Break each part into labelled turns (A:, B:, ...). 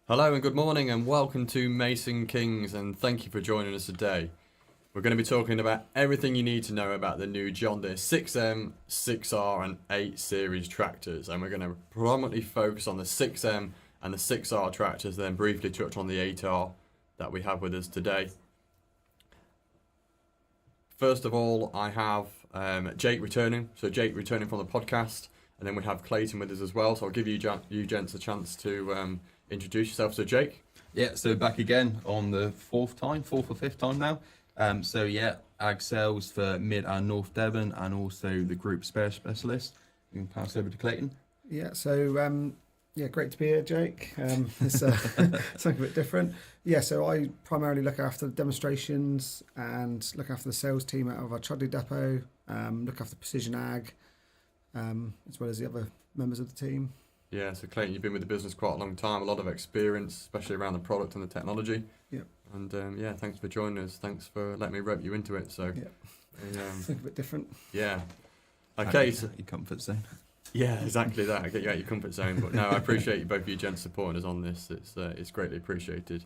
A: Hello and good morning and welcome to Mason Kings and thank you for joining us today. We're going to be talking about everything you need to know about the new John Deere 6M, 6R and 8 series tractors, and we're going to predominantly focus on the 6M and the 6R tractors, then briefly touch on the 8R that we have with us today. First of all, I have Jake returning, so Jake returning from the podcast, and then we have Clayton with us as well, so I'll give you gents a chance to introduce yourself. So Jake?
B: Yeah, so back again on the fourth or fifth time now. Ag sales for Mid and North Devon and also the group spare specialist. You can pass over to Clayton.
C: Yeah, so great to be here, Jake. It's something a bit different. Yeah, so I primarily look after the demonstrations and look after the sales team out of our Chudley depot, look after Precision Ag, as well as the other members of the team.
A: Yeah, so Clayton, you've been with the business quite a long time, a lot of experience, especially around the product and the technology.
C: Yeah.
A: And thanks for joining us. Thanks for letting me rope you into it. So,
C: Something a bit different.
A: Yeah. Okay. So,
B: your comfort zone.
A: Yeah, exactly that. Get you out of your comfort zone. But no, I appreciate you both of you gents supporting us on this. It's greatly appreciated.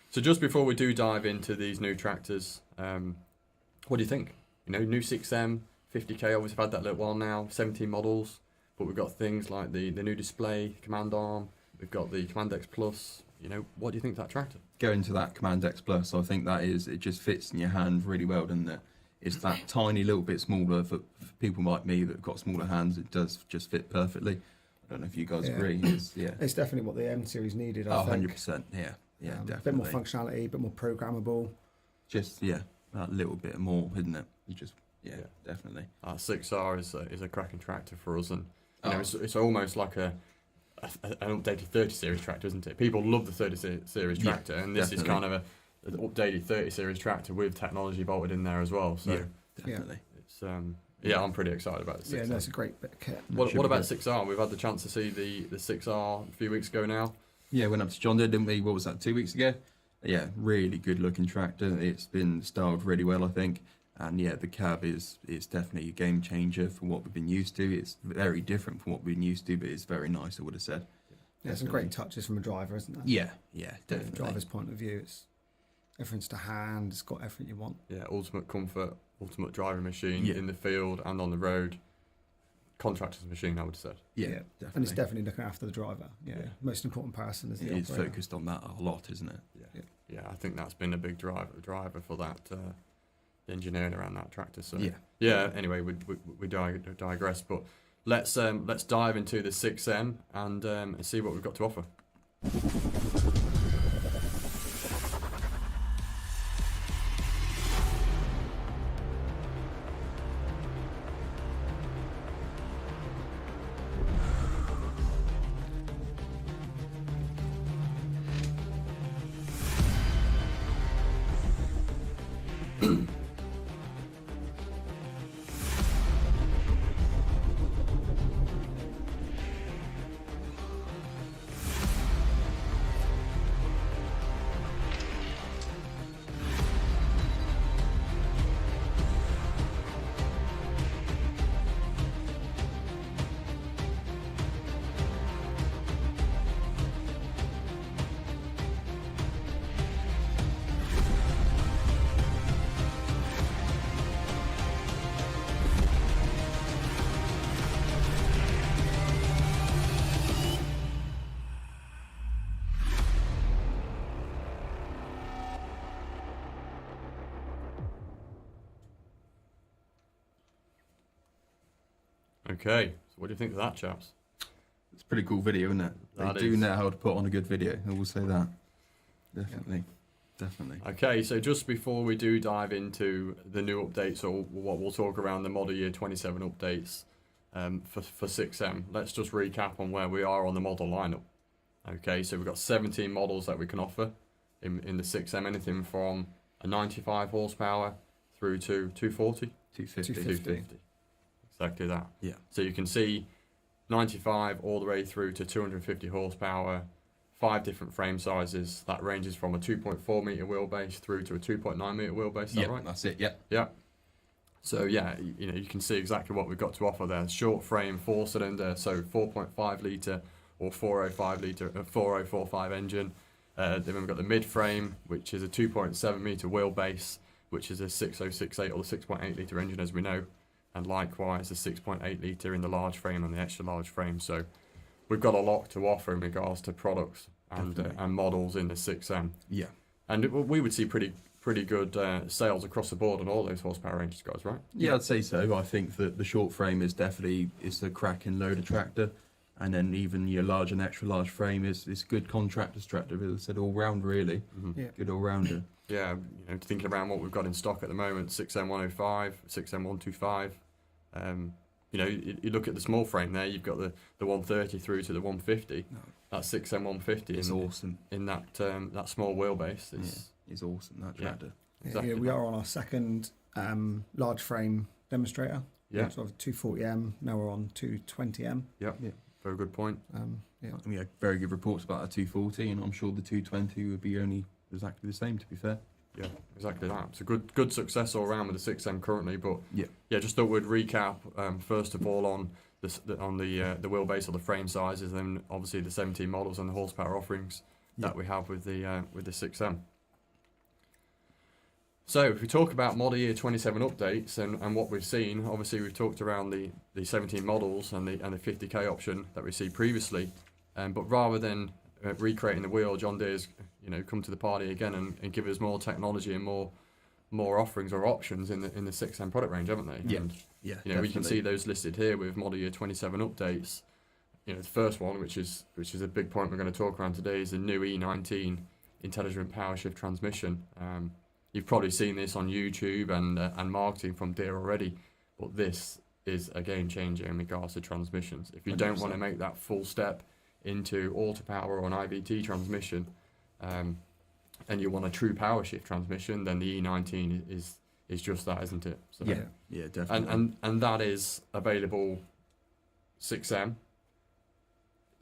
A: So just before we do dive into these new tractors, what do you think? You know, new 6M, 50k. Obviously, we've had that a little while now. 17 models. But we've got things like the new display, Command Arm, we've got the Command X Plus. You know, what do you think of that tractor?
B: Going to that Command X Plus, I think it just fits in your hand really well, doesn't it? It's that tiny little bit smaller for people like me that have got smaller hands. It does just fit perfectly. I don't know if you guys agree.
C: It's definitely what the M series needed, I think.
B: 100%, yeah, definitely.
C: A bit more functionality, a bit more programmable.
B: Just, that little bit more, isn't it? Definitely.
A: 6R is a cracking tractor for us, and you know, it's almost like an updated 30 series tractor, isn't it? People love the 30 series tractor, and this is kind of an updated 30 series tractor with technology bolted in there as well. So
B: definitely.
A: It's I'm pretty excited about the 6R.
C: Yeah, that's a great bit of kit.
A: What about 6R? We've had the chance to see the 6R a few weeks ago now.
B: Yeah, went up to John Deere, didn't we? What was that, 2 weeks ago? Yeah, really good looking tractor. It's been styled really well, I think. And yeah, the cab is definitely a game changer for what we've been used to. It's very different from what we've been used to, but it's very nice, I would have said.
C: Yeah, some great touches from a driver, isn't there?
B: Yeah, definitely.
C: From a driver's point of view, it's everything's to hand. It's got everything you want.
A: Yeah, ultimate comfort, ultimate driving machine in the field and on the road. Contractor's machine, I would have said.
B: Yeah, definitely.
C: And it's definitely looking after the driver. Yeah. Most important person is the operator.
B: It's focused on that a lot, isn't it?
A: Yeah, I think that's been a big driver for that. Engineering around that tractor. So anyway, we digress, but let's dive into the 6M and see what we've got to offer. Okay, so what do you think of that, chaps?
B: It's a pretty cool video, isn't it? They do know how to put on a good video, I will say that. Definitely.
A: Okay, so just before we do dive into the new updates, or what we'll talk around the model year 27 updates for 6M, let's just recap on where we are on the model lineup. Okay, so we've got 17 models that we can offer in the 6M, anything from a 95 horsepower through to 240? 250. Exactly that.
B: Yeah.
A: So you can see 95 all the way through to 250 horsepower, 5 different frame sizes. That ranges from a 2.4 meter wheelbase through to a 2.9 meter wheelbase. Is that right?
B: That's it. Yeah.
A: Yeah. So yeah, you can see exactly what we've got to offer there. Short frame, 4-cylinder, so 4.5 litre or 405 litre, 4045 engine. Then we've got the mid frame, which is a 2.7 metre wheelbase, which is a 6068 or the 6.8 litre engine, as we know, and likewise a 6.8 litre in the large frame and the extra large frame. So we've got a lot to offer in regards to products and models in the 6M.
B: Yeah.
A: And we would see pretty good sales across the board on all those horsepower ranges, guys, right?
B: Yeah, I'd say so. I think that the short frame is definitely a cracking loader tractor, and then even your large and extra large frame is good contractor's tractor. As I said, all round really.
A: Mm-hmm.
C: Yeah.
B: Good all rounder.
A: Yeah, thinking around what we've got in stock at the moment, 6M105, 6M125. You look at the small frame there. You've got the 130 through to the 150.
B: No.
A: That 6M150
B: It's awesome.
A: in that small wheelbase.
B: It's awesome, that tractor.
A: Exactly.
C: Yeah, we are on our second large frame demonstrator.
A: Yeah.
C: Sort of 240M. Now we're on 220M.
A: Yep.
B: Yeah.
A: Very good point.
C: Yeah.
B: We had very good reports about a 240, and I'm sure the 220 would be only exactly the same, to be fair.
A: Yeah, exactly that. It's a good success all around with the 6M currently, but
B: Yeah.
A: just thought we'd recap first of all on the wheelbase or the frame sizes, and then obviously the 17 models and the horsepower offerings that we have with the 6M. So if we talk about model year 27 updates and what we've seen, obviously we've talked around the 17 models and the 50k option that we see previously, but rather than recreating the wheel, John Deere's come to the party again and give us more technology and more offerings or options in the 6M product range, haven't they?
B: Yeah.
A: And,
B: Yeah,
A: we can see those listed here with model year 27 updates. The first one, which is a big point we're going to talk around today, is the new E19 intelligent power shift transmission. You've probably seen this on YouTube and marketing from Deere already, but this is a game changer in regards to transmissions. If you don't want to make that full step into auto power or an IVT transmission, and you want a true power shift transmission, then the E19 is just that, isn't it? So,
B: yeah, definitely.
A: and that is available 6M,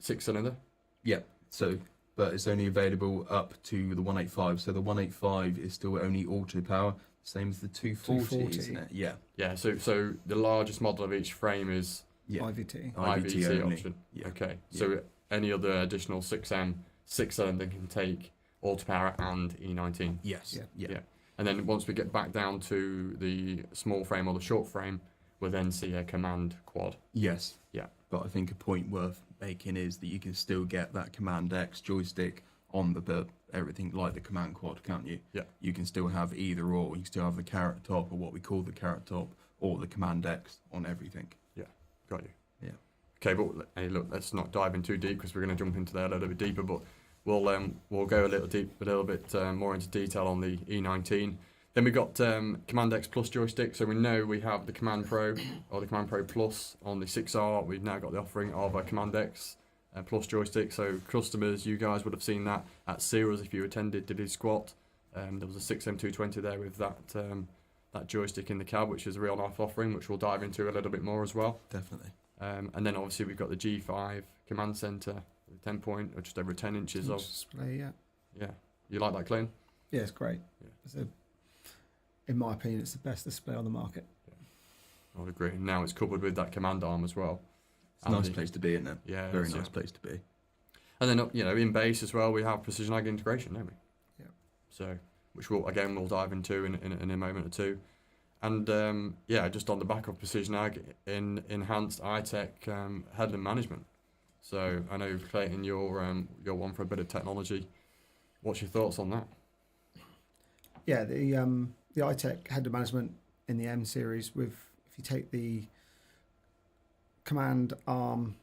A: 6-cylinder.
B: Yeah. So, but it's only available up to the 185. So the 185 is still only auto power, same as the 240, isn't it? Yeah.
A: Yeah. So the largest model of each frame is
C: IVT.
A: IVT
B: only.
A: option.
B: Yeah.
A: Okay.
B: Yeah.
A: So any other additional 6M 6-cylinder can take auto power and E19.
B: Yes.
A: Yeah. And then once we get back down to the small frame or the short frame, we'll then see a command quad.
B: Yes.
A: Yeah.
B: But I think a point worth making is that you can still get that Command X joystick on the everything like the Command Quad, can't you?
A: Yeah. You
B: can still have either or. You can still have the Carrot Top, or what we call the Carrot Top, or the Command X on everything.
A: Yeah. Got you.
B: Yeah.
A: Okay, but hey, look, let's not dive in too deep because we're going to jump into that a little bit deeper. But we'll go a little bit more into detail on the E19. Then we've got Command X Plus joystick. So we know we have the Command Pro or the Command Pro Plus on the 6R. We've now got the offering of a Command X Plus joystick. So customers, you guys would have seen that at Sears if you attended Diddy Squat. There was a 6M220 there with that joystick in the cab, which is a real nice offering, which we'll dive into a little bit more as well.
B: Definitely.
A: And then obviously we've got the G5 Command Center, 10 point, or just over 10 inches of
C: display.
A: Yeah. You like that, Clean?
C: Yeah, it's great.
A: Yeah.
C: In my opinion, it's the best display on the market.
A: I would agree. Now it's coupled with that command arm as well.
B: It's a nice place to be, isn't it?
A: Yeah.
B: Very nice place to be.
A: And then, in base as well, we have precision ag integration, don't we?
C: Yeah.
A: So, which we'll dive into in a moment or two. And, just on the back of precision ag, in enhanced iTech headland management. So, I know, Clayton, you're one for a bit of technology. What's your thoughts on that?
C: Yeah, the iTech header management in the M series, if you take the Command Arm,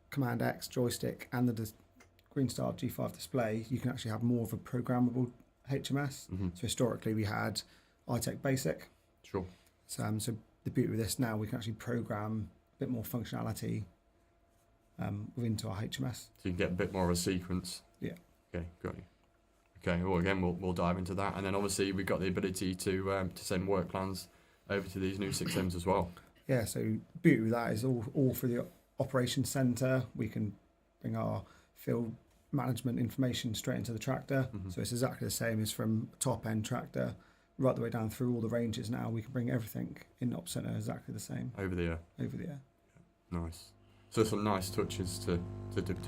C: Command X joystick and the Green Star G5 display, you can actually have more of a programmable HMS.
A: Mm-hmm.
C: So historically we had iTech Basic.
A: Sure.
C: So the beauty with this now, we can actually program a bit more functionality into our HMS.
A: So you can get a bit more of a sequence.
C: Yeah.
A: Okay, got you. Okay, well again we'll dive into that, and then obviously we've got the ability to send work plans over to these new 6Ms as well.
C: Yeah, so the beauty with that is all through the operations centre. We can bring our field management information straight into the tractor.
A: Mm-hmm.
C: So it's exactly the same as from top end tractor right the way down through all the ranges. Now we can bring everything in op centre exactly the same
A: Over the air.
C: over the air.
A: Nice. So some nice touches to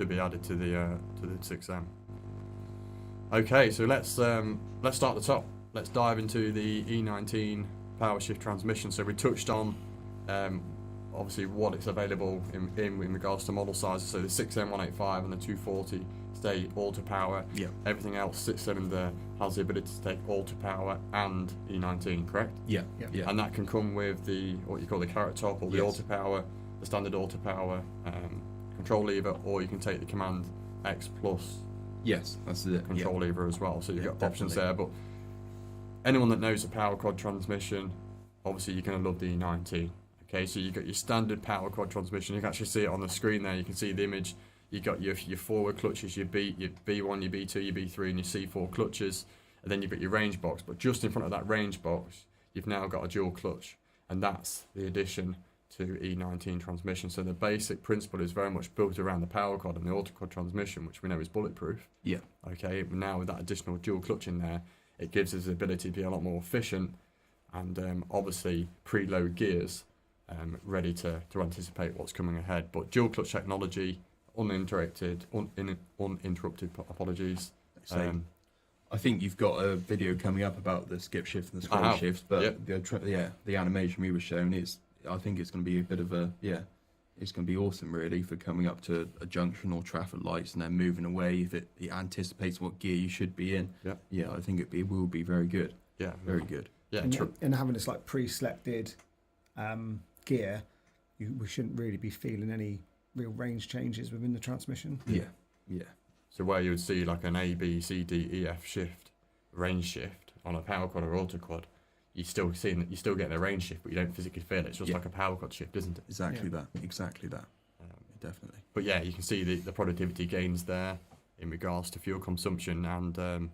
A: be added to the 6M. Okay, so let's start at the top. Let's dive into the E19 power shift transmission. So we touched on obviously what it's available in regards to model sizes. So the 6M185 and the 240 stay auto power.
B: Yeah.
A: Everything else 6-cylinder has the ability to take auto power and E19, correct?
B: Yeah.
C: Yep.
B: Yeah.
A: And that can come with the what you call the carrot top or the
B: Yes.
A: auto power, the standard auto power control lever, or you can take the Command X Plus
B: Yes, that's it.
A: control
B: Yeah.
A: lever as well. So you've
B: Yeah,
A: got options
B: definitely.
A: there. But anyone that knows the power quad transmission, obviously you're going to love the E19. Okay, so you've got your standard power quad transmission. You can actually see it on the screen there. You can see the image. You've got your forward clutches, your B1, your B2, your B3, and your C4 clutches. And then you've got your range box. But just in front of that range box, you've now got a dual clutch. And that's the addition to E19 transmission. So the basic principle is very much built around the power quad and the auto quad transmission, which we know is bulletproof.
B: Yeah.
A: Okay, but now with that additional dual clutch in there, it gives us the ability to be a lot more efficient and obviously preload gears ready to anticipate what's coming ahead. But dual clutch technology, uninterrupted, apologies.
B: So I think you've got a video coming up about the skip shift and the scroll shift, but
A: Yep.
B: the animation we were shown is, I think it's going to be a bit of a, it's going to be awesome really for coming up to a junction or traffic lights and then moving away if it anticipates what gear you should be in.
A: Yep.
B: Yeah, I think it will be very good.
A: Yeah,
B: Very good.
A: Yeah,
C: And having this like pre-selected gear, we shouldn't really be feeling any real range changes within the transmission.
B: Yeah. Yeah.
A: So where you would see like an A, B, C, D, E, F shift, range shift on a power quad or auto quad, you're still getting a range shift, but you don't physically feel it. It's just like a power quad shift, isn't it?
B: Exactly that. Definitely.
A: But yeah, you can see the productivity gains there in regards to fuel consumption and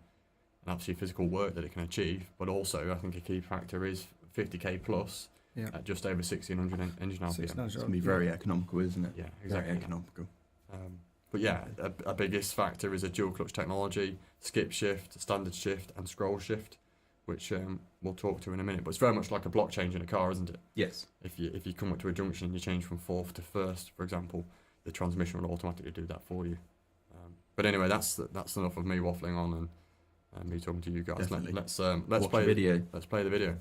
A: absolute physical work that it can achieve. But also, I think a key factor is 50k plus at just over 1600 engine RPM.
C: It's
B: It's going to be very economical, isn't it?
A: Yeah, exactly.
B: Very economical.
A: But yeah, a biggest factor is a dual clutch technology, skip shift, standard shift, and scroll shift, which we'll talk to in a minute. But it's very much like a block change in a car, isn't it?
B: Yes.
A: If you come up to a junction and you change from fourth to first, for example, the transmission will automatically do that for you. But anyway, that's enough of me waffling on and me talking to you guys.
B: Definitely.
A: Let's
B: Watch
A: play
B: the video.
A: Let's play the video.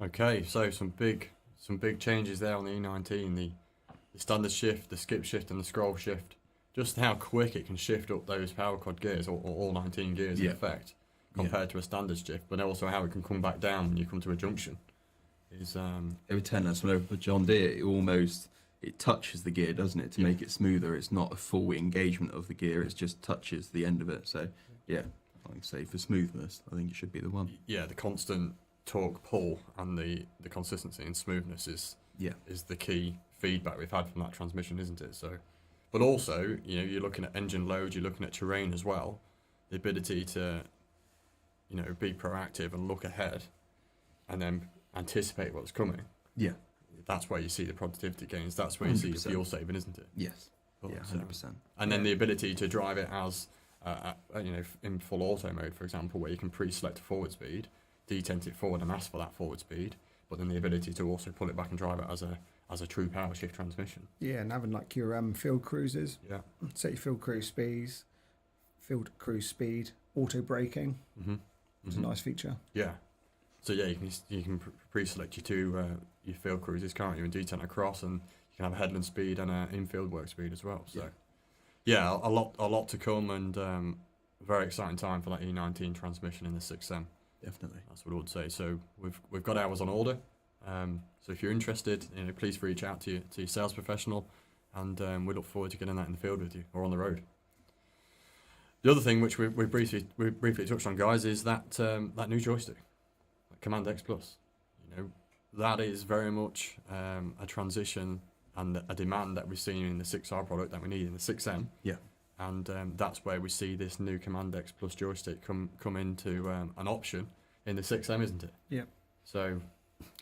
A: Okay, so some big changes there on the E19. The standard shift, the skip shift, and the scroll shift. Just how quick it can shift up those power quad gears, or all 19 gears in effect, compared to a standard shift. But also how it can come back down when you come to a junction. is
B: They were telling us whenever John Deere, it touches the gear, doesn't it, to make it smoother. It's not a full engagement of the gear; it just touches the end of it. So yeah, like I say, for smoothness, I think it should be the one.
A: yeah, the constant torque pull and the consistency and smoothness is the key feedback we've had from that transmission, isn't it? So, but also, you're looking at engine load, you're looking at terrain as well, the ability to, be proactive and look ahead, and then anticipate what's coming.
B: Yeah,
A: that's where you see the productivity gains. That's where you see the
B: 100%.
A: fuel saving, isn't it?
B: yes,
A: But,
B: 100%.
A: and then the ability to drive it as, in full auto mode, for example, where you can pre-select a forward speed, detent it forward and ask for that forward speed, but then the ability to also pull it back and drive it as a true power shift transmission.
C: Yeah, and having like your field cruises,
A: Yeah.
C: set your field cruise speed, auto braking.
A: Mm-hmm.
C: It's a nice feature.
A: Yeah. So yeah, you can pre-select your field cruises, can't you, and detent across, and you can have a headland speed and an infield work speed as well. So yeah, a lot to come, and very exciting time for that E19 transmission in the 6M.
B: Definitely.
A: That's what I would say. So we've got ours on order. So if you're interested, please reach out to your sales professional, and we look forward to getting that in the field with you or on the road. The other thing which we briefly touched on, guys, is that that new joystick, Command X Plus. That is very much a transition and a demand that we've seen in the 6R product that we need in the 6M.
B: Yeah.
A: And that's where we see this new Command X Plus joystick come into an option in the 6M, isn't it?
C: Yeah.
A: So,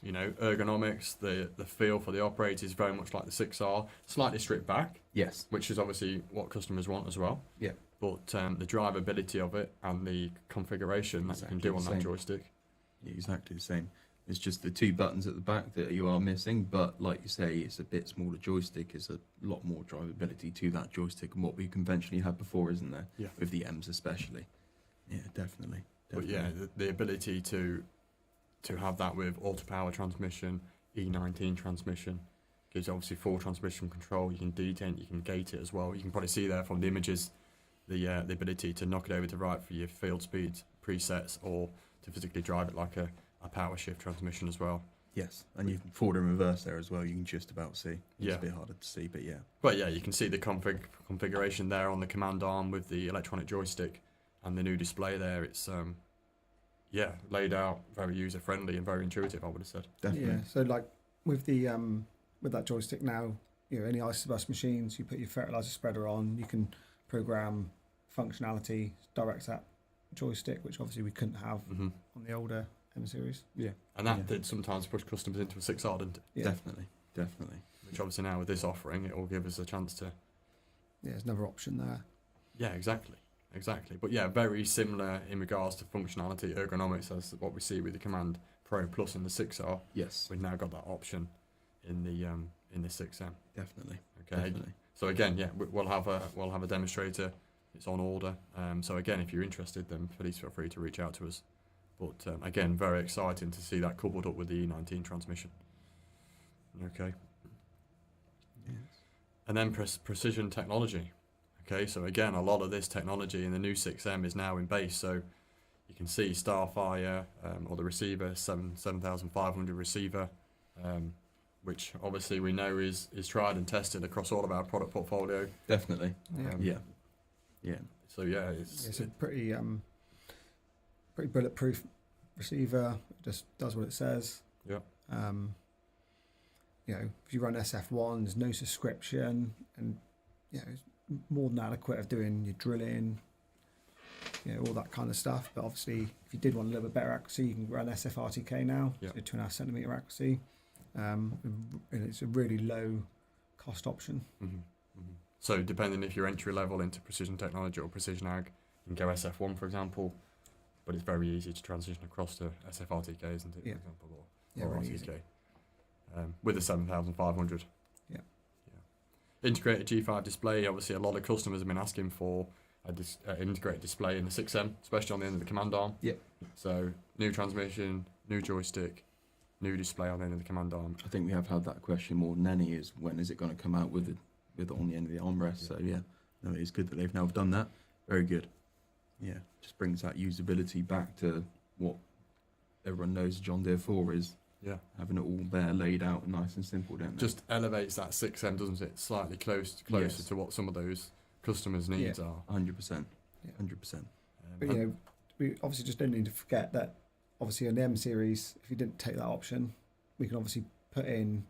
A: ergonomics, the feel for the operator is very much like the 6R, slightly stripped back,
B: Yes.
A: which is obviously what customers want as well.
B: Yeah.
A: But the drivability of it and the configuration that you can do on that joystick.
B: Yeah, exactly the same. It's just the two buttons at the back that you are missing, but like you say, it's a bit smaller joystick. It's a lot more drivability to that joystick than what we conventionally had before, isn't there?
A: Yeah.
B: With the M's especially. Yeah, definitely.
A: But yeah, the ability to have that with auto power transmission, E19 transmission, gives obviously full transmission control. You can detent, you can gate it as well. You can probably see there from the images the ability to knock it over to right for your field speed presets, or to physically drive it like a power shift transmission as well.
B: Yes, and you can forward and reverse there as well. You can just about see. It's
A: Yeah.
B: a bit harder to see, but yeah.
A: But yeah, you can see the configuration there on the command arm with the electronic joystick and the new display there. It's laid out very user friendly and very intuitive, I would have said.
B: Definitely.
C: Yeah. So like with the with that joystick now, any Isobus machines, you put your fertilizer spreader on, you can program functionality direct to that joystick, which obviously we couldn't have
A: Mm-hmm.
C: on the older M series.
B: Yeah.
A: And that
B: Yeah.
A: did sometimes push customers into a 6R, didn't it?
C: Yeah.
B: Definitely.
A: Which obviously now with this offering, it will give us a chance to.
C: Yeah, there's another option there.
A: Yeah, exactly. But yeah, very similar in regards to functionality, ergonomics, as what we see with the Command Pro Plus in the 6R.
B: Yes.
A: We've now got that option in the 6M.
B: Definitely.
A: Okay.
B: Definitely.
A: So again, yeah, we'll have a demonstrator. It's on order. So again, if you're interested, then please feel free to reach out to us. But again, very exciting to see that coupled up with the E19 transmission. Okay.
B: Yes.
A: And then precision technology. Okay, so again, a lot of this technology in the new 6M is now in base. So you can see Starfire, or the receiver, 7,500 receiver, which obviously we know is tried and tested across all of our product portfolio.
B: Definitely.
C: Yeah.
B: Yeah.
A: So yeah,
C: It's a pretty bulletproof receiver. It just does what it says.
A: Yeah.
C: If you run SF1, there's no subscription, and it's more than adequate of doing your drilling, all that kind of stuff. But obviously, if you did want a little bit better accuracy, you can run SFRTK now,
A: Yeah.
C: so 2.5 centimeter accuracy. And it's a really low cost option.
A: Mm-hmm. Mm-hmm. So depending if you're entry level into precision technology or precision ag, you can go SF1 for example, but it's very easy to transition across to SFRTK, isn't it?
C: Yeah.
A: For example,
C: Yeah,
A: or
C: really
A: RTK.
C: easy.
A: With the 7,500.
C: Yeah.
A: Integrated G5 display. Obviously, a lot of customers have been asking for an integrated display in the 6M, especially on the end of the command arm.
B: Yeah.
A: So new transmission, new joystick, new display on the end of the command arm.
B: I think we have had that question more than any, is when is it going to come out with it on the end of the armrest?
A: Yeah.
B: So yeah, no, it is good that they've now done that. Very good. Yeah, just brings that usability back to what everyone knows John Deere 4 is.
A: Yeah.
B: having it all there laid out nice and simple, don't they?
A: Just elevates that 6M, doesn't it? Slightly closer
B: Yes.
A: to what some of those customers' needs are.
B: 100%.
C: Yeah.
B: 100%.
C: But we obviously just don't need to forget that obviously on the M series, if you didn't take that option, we can obviously put in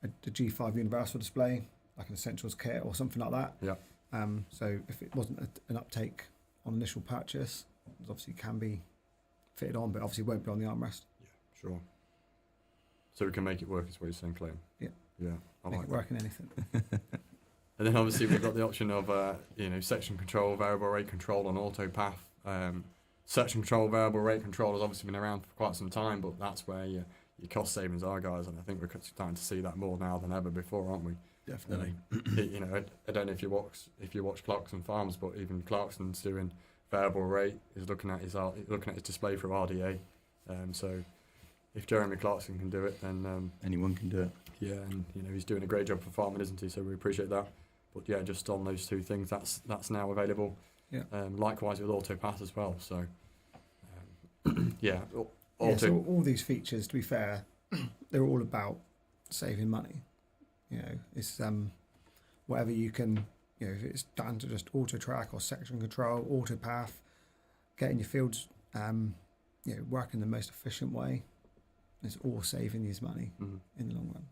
C: a G5 universal display, like an essentials kit or something like that.
A: Yeah.
C: So if it wasn't an uptake on initial purchase, it obviously can be fitted on, but obviously won't be on the armrest.
A: Yeah, sure. So we can make it work, is what you're saying, Clem?
C: Yeah.
A: Yeah, I
C: Make
A: like
C: it
A: that.
C: work in anything.
A: And then obviously we've got the option of, section control, variable rate control on auto path. Section control, variable rate control has obviously been around for quite some time, but that's where your cost savings are, guys. And I think we're starting to see that more now than ever before, aren't we?
B: Definitely.
A: I don't know if you watch Clarkson Farms, but even Clarkson's doing variable rate. Is looking at his display through RDA. So if Jeremy Clarkson can do it, then
B: Anyone can do it.
A: yeah, and he's doing a great job for farming, isn't he? So we appreciate that. But yeah, just on those two things, that's now available.
C: Yeah.
A: Likewise with AutoPath as well. So yeah,
C: Yeah, so all these features, to be fair, they're all about saving money. It's whatever you can, if it's down to just auto track or section control, auto path, getting your fields, working the most efficient way. It's all saving you money in the long run.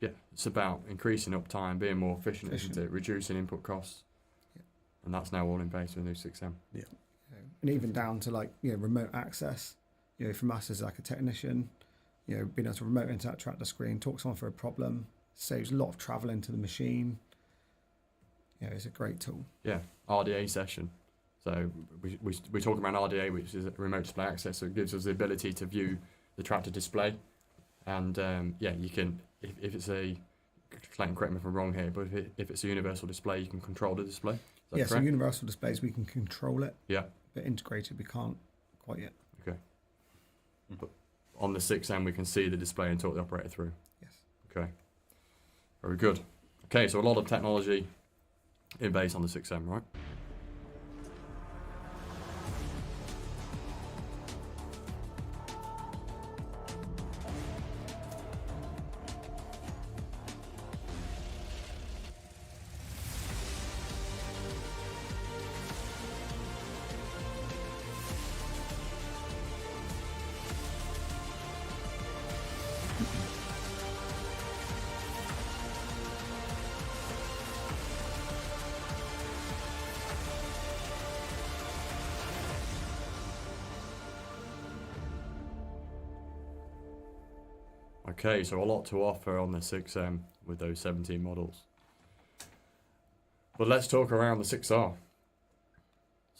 A: Yeah, it's about increasing uptime, being more efficient, isn't it? Reducing input costs.
C: Yeah.
A: And that's now all in base with the new 6M.
B: Yeah.
C: And even down to remote access, from us as like a technician, being able to remote into that tractor screen, talk to someone for a problem, saves a lot of travel into the machine. It's a great tool.
A: Yeah, RDA session. So we talk about RDA, which is remote display access. So it gives us the ability to view the tractor display, and you can if it's a, Clayton, correct me if I'm wrong here, but if it's a universal display, you can control the display. Is that correct?
C: So universal displays we can control it.
A: Yeah.
C: But integrated we can't quite yet.
A: Okay. But on the 6M we can see the display and talk the operator through.
C: Yes.
A: Okay. Very good. Okay, so a lot of technology in base on the 6M, right? Okay, so a lot to offer on the 6M with those 17 models. But let's talk around the 6R.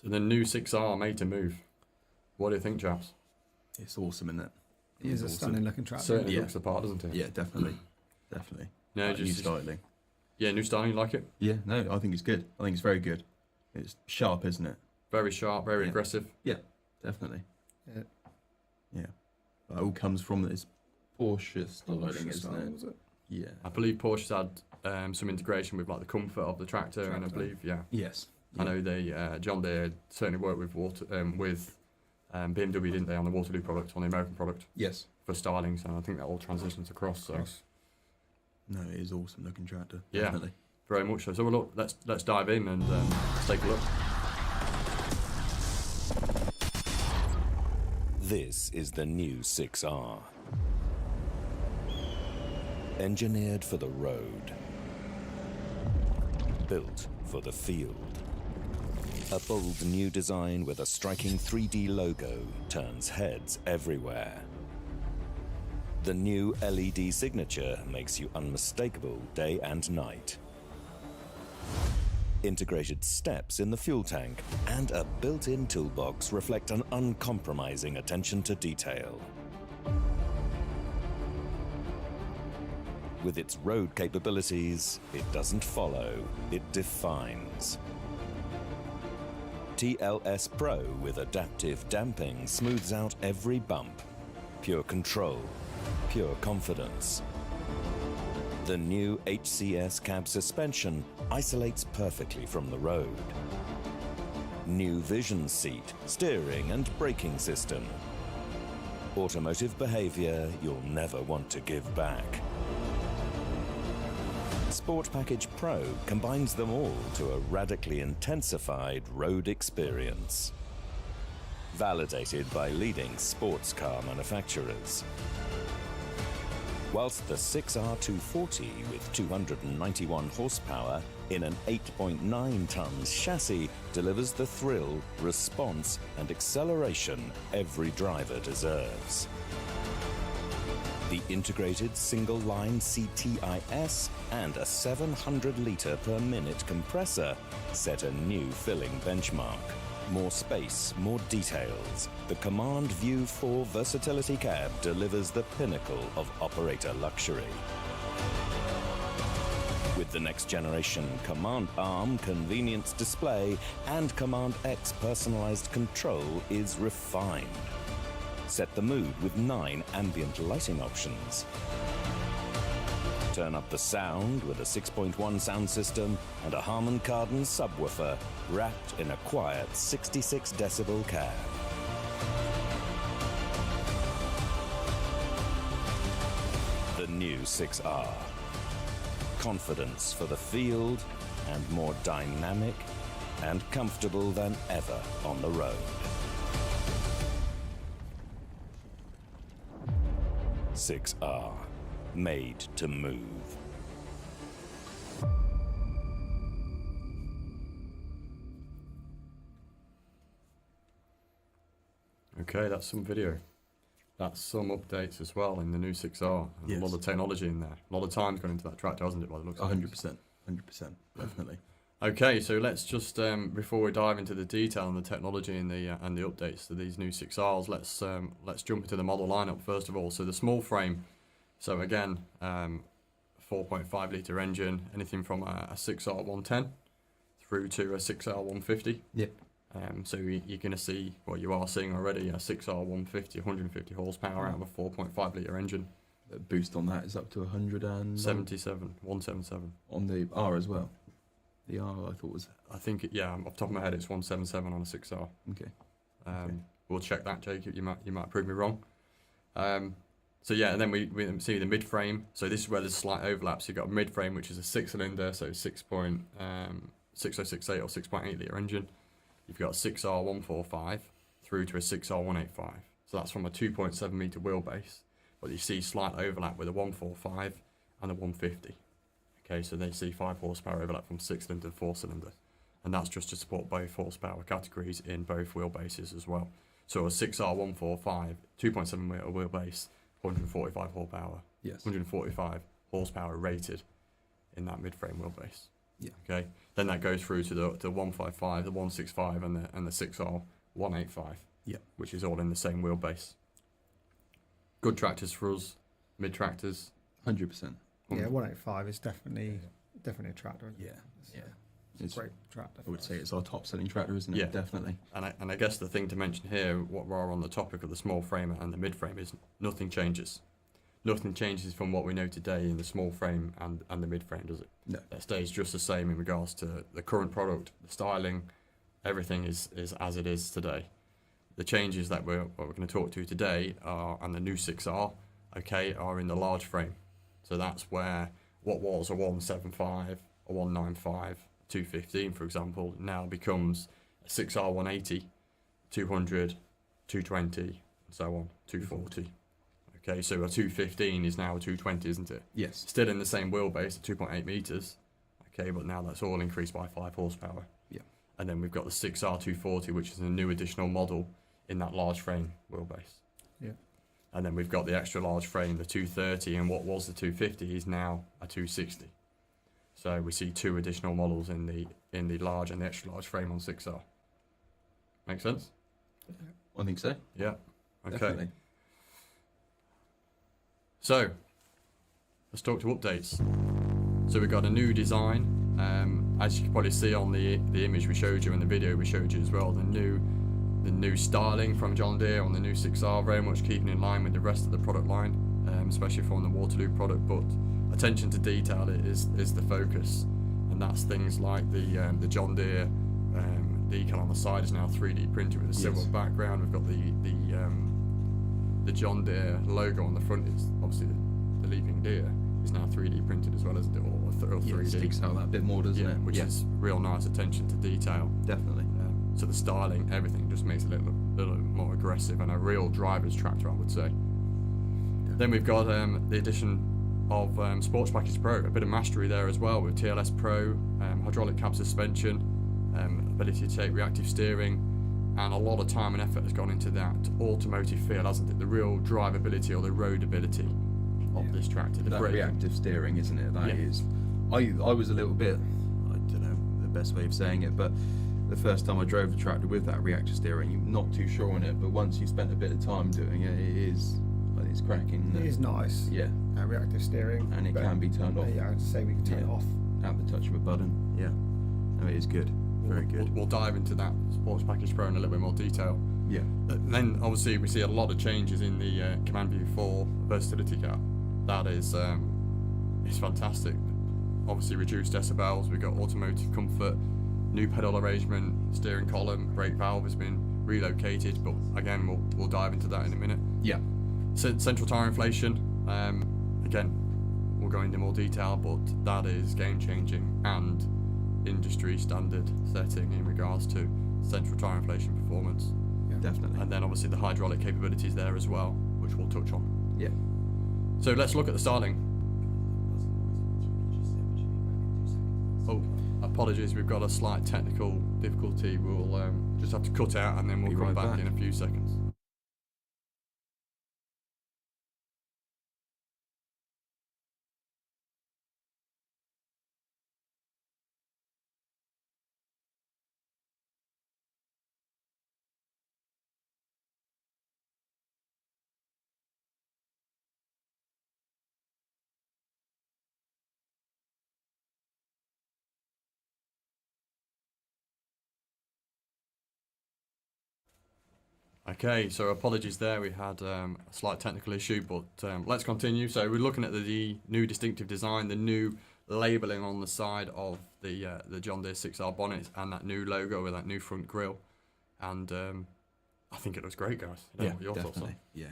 A: So the new 6R made to move. What do you think, chaps?
B: It's awesome, isn't it?
C: It is a
B: awesome.
C: stunning looking tractor.
A: Certainly looks the part, doesn't it?
B: Yeah, definitely. Definitely.
A: No,
B: Like new styling.
A: Yeah, new styling, you like it?
B: Yeah, no, I think it's good. I think it's very good. It's sharp, isn't it?
A: Very sharp, very
B: Yeah.
A: aggressive.
B: Definitely.
C: Yeah.
B: Yeah. That all comes from this Porsche styling,
C: Porsche
B: isn't
C: style,
B: it?
C: was it?
B: Yeah.
A: I believe Porsche's had some integration with like the comfort of the tractor, and I
C: Tractor.
A: believe,
B: Yes.
A: I know they John Deere certainly worked with BMW, didn't they, on the Waterloo product, on the American product
B: Yes.
A: for styling. So I think that all transitions across. So
C: Cross.
B: No, it is awesome looking tractor.
A: Yeah.
B: Definitely.
A: very much so. So well, look, let's dive in and let's take a look.
D: This is the new 6R. Engineered for the road. Built for the field. A bold new design with a striking 3D logo turns heads everywhere. The new LED signature makes you unmistakable day and night. Integrated steps in the fuel tank and a built-in toolbox reflect an uncompromising attention to detail. With its road capabilities, it doesn't follow, it defines. TLS Pro with adaptive damping smooths out every bump. Pure control, pure confidence. The new HCS cab suspension isolates perfectly from the road. New vision seat, steering and braking system. Automotive behavior you'll never want to give back. Sport Package Pro combines them all to a radically intensified road experience. Validated by leading sports car manufacturers. Whilst the 6R240 with 291 horsepower in an 8.9 tons chassis delivers the thrill, response and acceleration every driver deserves. The integrated single-line CTIS and a 700 litre per minute compressor set a new filling benchmark. More space, more details. The Command View 4 Versatility Cab delivers the pinnacle of operator luxury. With the next generation Command Arm convenience display and Command X personalized control is refined. Set the mood with 9 ambient lighting options. Turn up the sound with a 6.1 sound system and a Harman Kardon subwoofer wrapped in a quiet 66 decibel cab. The new 6R. Confidence for the field and more dynamic and comfortable than ever on the road. 6R. Made to move.
A: Okay, that's some video. That's some updates as well in the new 6R. And
B: Yes.
A: a lot of technology in there. A lot of time's gone into that tractor, hasn't it, by the looks of it?
B: 100%. 100%. Definitely.
A: Okay, so let's just before we dive into the detail and the technology and the updates to these new 6Rs, let's jump into the model lineup first of all. So the small frame. So again, 4.5 litre engine, anything from a 6R 110 through to a 6R 150.
B: Yep.
A: So you're going to see what you are seeing already, a 6R 150, 150 horsepower out of a 4.5 litre engine.
B: The boost on that is up to
A: 177.
B: on the R as well. The R I thought was
A: I think, off the top of my head, it's 177 on a 6R.
B: okay.
A: We'll check that, Jacob. You might prove me wrong. So yeah, and then we see the mid-frame. So this is where there's slight overlaps. You've got a mid-frame, which is a 6-cylinder, so 6.6068 or 6.8 litre engine. You've got a 6R 145 through to a 6R 185. So that's from a 2.7 metre wheelbase. But you see slight overlap with a 145 and a 150. Okay, so they see 5 horsepower overlap from 6-cylinder to 4-cylinder. And that's just to support both horsepower categories in both wheelbases as well. So a 6R 145, 2.7 metre wheelbase, 145 horsepower.
B: Yes.
A: 145 horsepower rated in that mid-frame wheelbase.
B: Yeah.
A: Okay. Then that goes through to the 155, the 165, and the 6R 185.
B: Yeah.
A: Which is all in the same wheelbase. Good tractors for us. Mid tractors.
B: 100%.
C: Yeah, 185 is definitely a tractor.
B: Yeah. Yeah.
C: It's a great tractor.
B: I would say it's our top selling tractor, isn't it?
A: Yeah.
B: Definitely.
A: And I guess the thing to mention here, what we're on the topic of the small frame and the mid frame, is nothing changes. Nothing changes from what we know today in the small frame and the mid frame, does it?
B: No.
A: That stays just the same in regards to the current product, the styling, everything is as it is today. The changes that we're going to talk to today are, and the new 6R, okay, are in the large frame. So that's where what was a 175, a 195, 215, for example, now becomes a 6R 180, 200, 220, and so on, 240. Okay, so a 215 is now a 220, isn't it?
B: Yes.
A: Still in the same wheelbase at 2.8 metres. Okay, but now that's all increased by 5 horsepower.
B: Yeah.
A: And then we've got the 6R 240, which is a new additional model in that large frame wheelbase.
C: Yeah.
A: And then we've got the extra large frame, the 230, and what was the 250 is now a 260. So we see 2 additional models in the large and the extra large frame on 6R. Make sense?
B: I think so.
A: Yeah. Okay.
B: Definitely.
A: So let's talk to updates. So we've got a new design. As you can probably see on the image we showed you and the video we showed you as well, the new styling from John Deere on the new 6R, very much keeping in line with the rest of the product line, especially from the Waterloo product. But attention to detail is the focus, and that's things like the John Deere decal on the side is now 3D printed with a silver background. We've got the the John Deere logo on the front is obviously the leaping deer is now 3D printed as well, isn't it? Or 3D.
B: It sticks out that bit more, doesn't it?
A: Which is real nice attention to detail.
B: Definitely.
A: So the styling, everything just makes it a little more aggressive and a real driver's tractor, I would say. Then we've got the addition of Sports Package Pro, a bit of mastery there as well with TLS Pro, hydraulic cab suspension, ability to take reactive steering, and a lot of time and effort has gone into that automotive feel, hasn't it? The real drivability or the roadability of this tractor. The
B: That
A: braking.
B: reactive steering, isn't it? That is. I was a little bit, I don't know the best way of saying it, but the first time I drove the tractor with that reactive steering, you're not too sure on it, but once you spent a bit of time doing it, it's cracking.
C: It is nice.
B: Yeah.
C: Reactive steering.
B: And it
C: but,
B: can be turned off.
C: Yeah, I'd say we can turn it off
B: at the touch of a button. Yeah. No, it is good. Very good.
A: We'll dive into that Sports Package Pro in a little bit more detail.
B: Yeah.
A: Then obviously we see a lot of changes in the Command View 4 versatility cab. That is it's fantastic. Obviously reduced decibels, we've got automotive comfort, new pedal arrangement, steering column, brake valve has been relocated, but again we'll dive into that in a minute.
B: Yeah.
A: Central tyre inflation, again we'll go into more detail, but that is game changing and industry standard setting in regards to central tyre inflation performance.
C: Yeah.
B: Definitely.
A: And then obviously the hydraulic capabilities there as well, which we'll touch on.
B: Yeah.
A: So let's look at the styling. Oh, apologies, we've got a slight technical difficulty. We'll just have to cut out and then we'll
B: Be
A: come
B: right
A: back
B: back.
A: in a few seconds. Okay, so apologies there, we had a slight technical issue, but let's continue. So we're looking at the new distinctive design, the new labelling on the side of the John Deere 6R bonnet, and that new logo with that new front grille. And I think it looks great, guys. I don't know what your thoughts are.
B: Definitely. Yeah,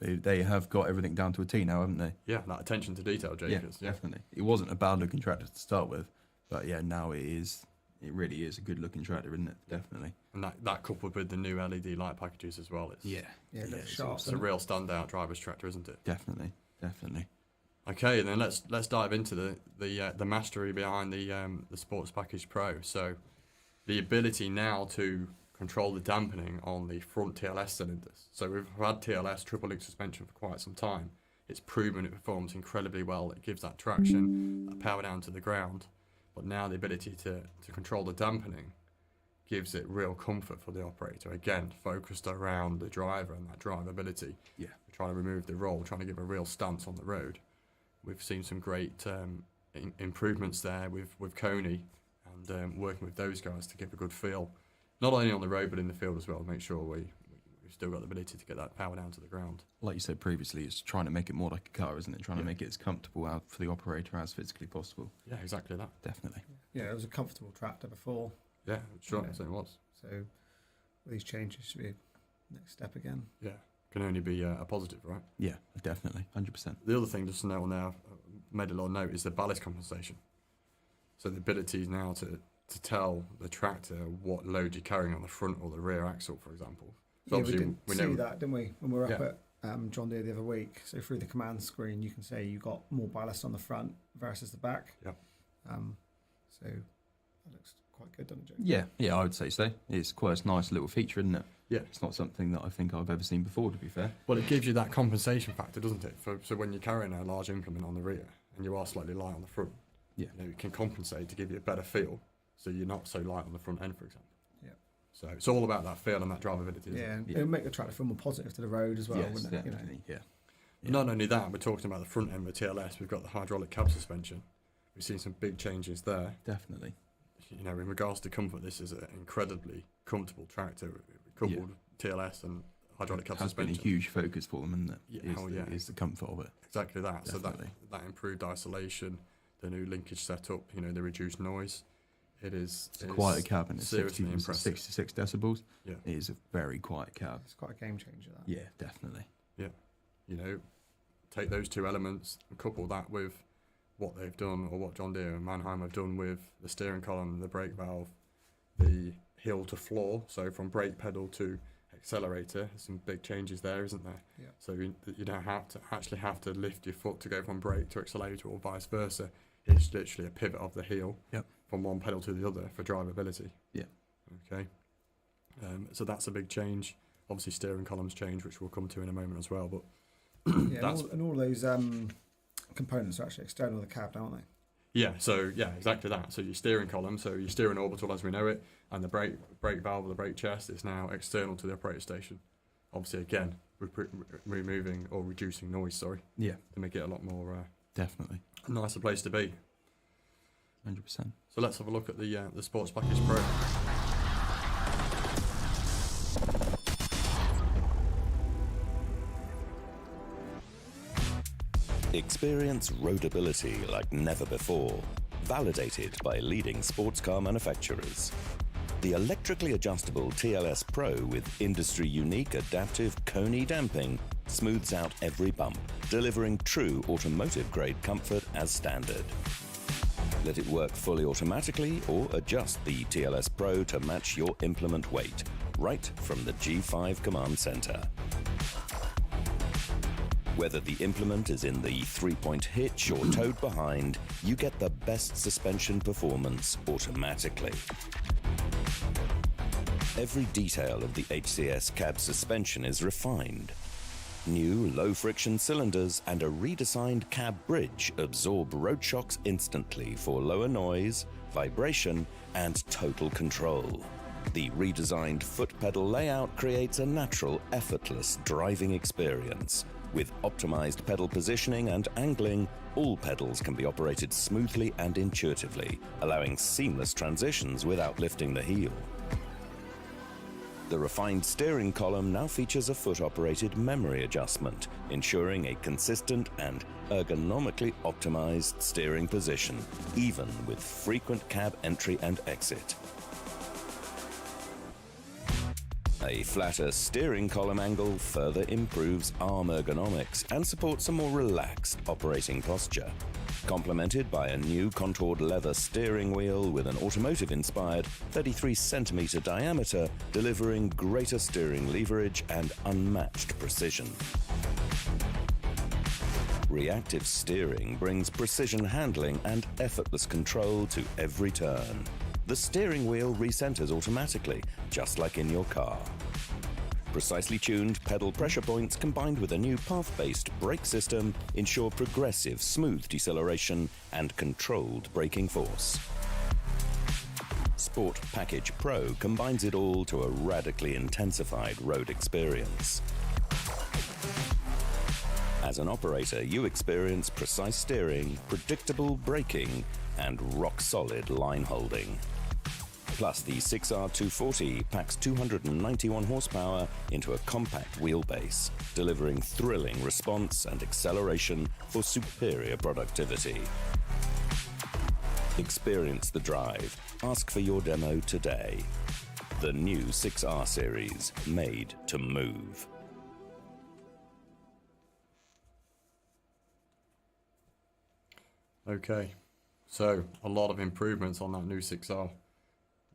B: 100%. They have got everything down to a T now, haven't they?
A: Yeah, that attention to detail, Jake.
B: Yeah, definitely. It wasn't a bad looking tractor to start with, but yeah, now it is. It really is a good looking tractor, isn't it? Definitely.
A: And that coupled with the new LED light packages as well,
C: Yeah, it looks sharp.
A: it's a real standout driver's tractor, isn't it?
B: Definitely.
A: Okay, then let's dive into the mastery behind the Sports Package Pro. So the ability now to control the dampening on the front TLS cylinders. So we've had TLS triple link suspension for quite some time. It's proven it performs incredibly well. It gives that traction, that power down to the ground. But now the ability to control the dampening gives it real comfort for the operator. Again, focused around the driver and that drivability.
B: Yeah.
A: We're trying to remove the roll, trying to give a real stance on the road. We've seen some great improvements there with Coney and working with those guys to give a good feel, not only on the road but in the field as well. Make sure we've still got the ability to get that power down to the ground.
B: Like you said previously, it's trying to make it more like a car, isn't it? Trying to make it as comfortable out for the operator as physically possible.
A: Yeah, exactly that.
B: Definitely.
C: Yeah, it was a comfortable tractor before.
A: Yeah, sure.
C: Yeah.
A: So it was.
C: So these changes should be a next step again.
A: Yeah, can only be a positive, right?
B: Yeah, definitely. 100%.
A: The other thing, just to note on there, I've made a little note, is the ballast compensation. So the ability now to tell the tractor what load you're carrying on the front or the rear axle, for example. So
C: Yeah, we
A: obviously
C: did
A: we
C: see
A: know
C: that, didn't we? When we were up
A: Yeah.
C: at John Deere the other week. So through the command screen, you can say you got more ballast on the front versus the back.
A: Yeah.
C: So that looks quite good, doesn't it, Jake?
B: Yeah, I would say so. It's quite a nice little feature, isn't it?
A: Yeah.
B: It's not something that I think I've ever seen before, to be fair.
A: Well, it gives you that compensation factor, doesn't it? So when you're carrying a large implement on the rear and you are slightly light on the front,
B: Yeah.
A: you know, it can compensate to give you a better feel, so you're not so light on the front end, for example.
C: Yeah.
A: So it's all about that feel and that drivability. Isn't
C: Yeah,
A: it?
C: and
B: Yeah.
C: it would make the tractor feel more positive to the road as well,
B: Yes,
C: wouldn't it? You know?
B: definitely. Yeah.
A: Not only that, we're talking about the front end with TLS. We've got the hydraulic cab suspension. We've seen some big changes there.
B: Definitely.
A: You know, in regards to comfort, this is an incredibly comfortable tractor, coupled TLS and hydraulic cab
B: It has been
A: suspension.
B: a huge focus for them, isn't it?
A: Yeah,
B: Is
A: hell
B: the-
A: yeah.
B: is the comfort of it.
A: Exactly that.
B: Definitely.
A: So that improved isolation, the new linkage setup, you know, the reduced noise. It's
B: a quiet cab, and it's
A: seriously impressive.
B: 66 decibels.
A: Yeah.
B: It is a very quiet cab.
C: It's quite a game changer, that.
B: Yeah, definitely.
A: Yeah. You know, take those two elements and couple that with what they've done, or what John Deere and Mannheim have done with the steering column, the brake valve, the hill to floor, so from brake pedal to accelerator. There's some big changes there, isn't there?
C: Yeah.
A: So you don't have to lift your foot to go from brake to accelerator or vice versa. It's literally a pivot of the heel from one pedal to the other for drivability.
B: Yeah.
A: Okay. So that's a big change. Obviously, steering columns change, which we'll come to in a moment as well. But
C: yeah, and all those components are actually external to the cab, aren't they?
A: Yeah. So yeah, exactly that. So your steering column, so your steering orbital as we know it, and the brake valve or the brake chest is now external to the operator station. Obviously, again, removing or reducing noise. Sorry.
B: Yeah.
A: To make it a lot more
B: Definitely.
A: a nicer place to be.
B: 100%.
A: So let's have a look at the Sports Package Pro.
D: Experience roadability like never before, validated by leading sports car manufacturers. The electrically adjustable TLS Pro with industry-unique adaptive Koni damping smooths out every bump, delivering true automotive-grade comfort as standard. Let it work fully automatically or adjust the TLS Pro to match your implement weight, right from the G5 Command Center. Whether the implement is in the 3-point hitch or towed behind, you get the best suspension performance automatically. Every detail of the HCS cab suspension is refined. New low-friction cylinders and a redesigned cab bridge absorb road shocks instantly for lower noise, vibration, and total control. The redesigned foot pedal layout creates a natural, effortless driving experience. With optimized pedal positioning and angling, all pedals can be operated smoothly and intuitively, allowing seamless transitions without lifting the heel. The refined steering column now features a foot-operated memory adjustment, ensuring a consistent and ergonomically optimized steering position, even with frequent cab entry and exit. A flatter steering column angle further improves arm ergonomics and supports a more relaxed operating posture. Complemented by a new contoured leather steering wheel with an automotive-inspired 33cm diameter, delivering greater steering leverage and unmatched precision. Reactive steering brings precision handling and effortless control to every turn. The steering wheel recenters automatically, just like in your car. Precisely tuned pedal pressure points combined with a new path-based brake system ensure progressive, smooth deceleration and controlled braking force. Sport Package Pro combines it all to a radically intensified road experience. As an operator, you experience precise steering, predictable braking, and rock-solid line holding. Plus, the 6R240 packs 291 horsepower into a compact wheelbase, delivering thrilling response and acceleration for superior productivity. Experience the drive. Ask for your demo today. The new 6R series, made to move.
A: Okay, so a lot of improvements on that new 6R.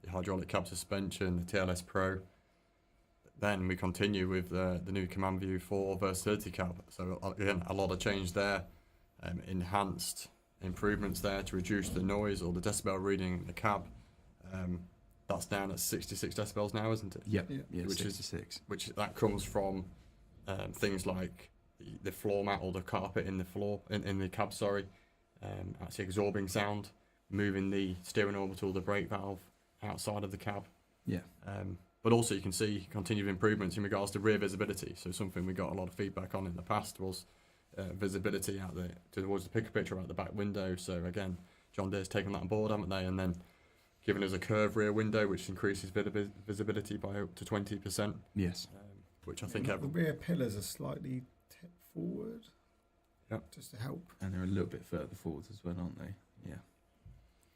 A: The hydraulic cab suspension, the TLS Pro. Then we continue with the new Command View 4 versatility cab. So again, a lot of change there. Enhanced improvements there to reduce the noise or the decibel reading in the cab. That's down at 66 decibels now, isn't it?
B: Yep. Yeah,
A: which
B: 66.
A: Which that comes from things like the floor mat or the carpet in the floor in the cab. Sorry, actually absorbing sound, moving the steering orbital, the brake valve outside of the cab.
B: Yeah.
A: But also you can see continued improvements in regards to rear visibility. So something we got a lot of feedback on in the past was visibility out towards the picture out the back window. So again, John Deere's taken that on board, haven't they? And then given us a curved rear window, which increases visibility by up to 20%.
B: Yes.
A: Which I think
C: the rear pillars are slightly tipped forward.
A: Yep.
C: Just to help.
B: And they're a little bit further forwards as well, aren't they? Yeah.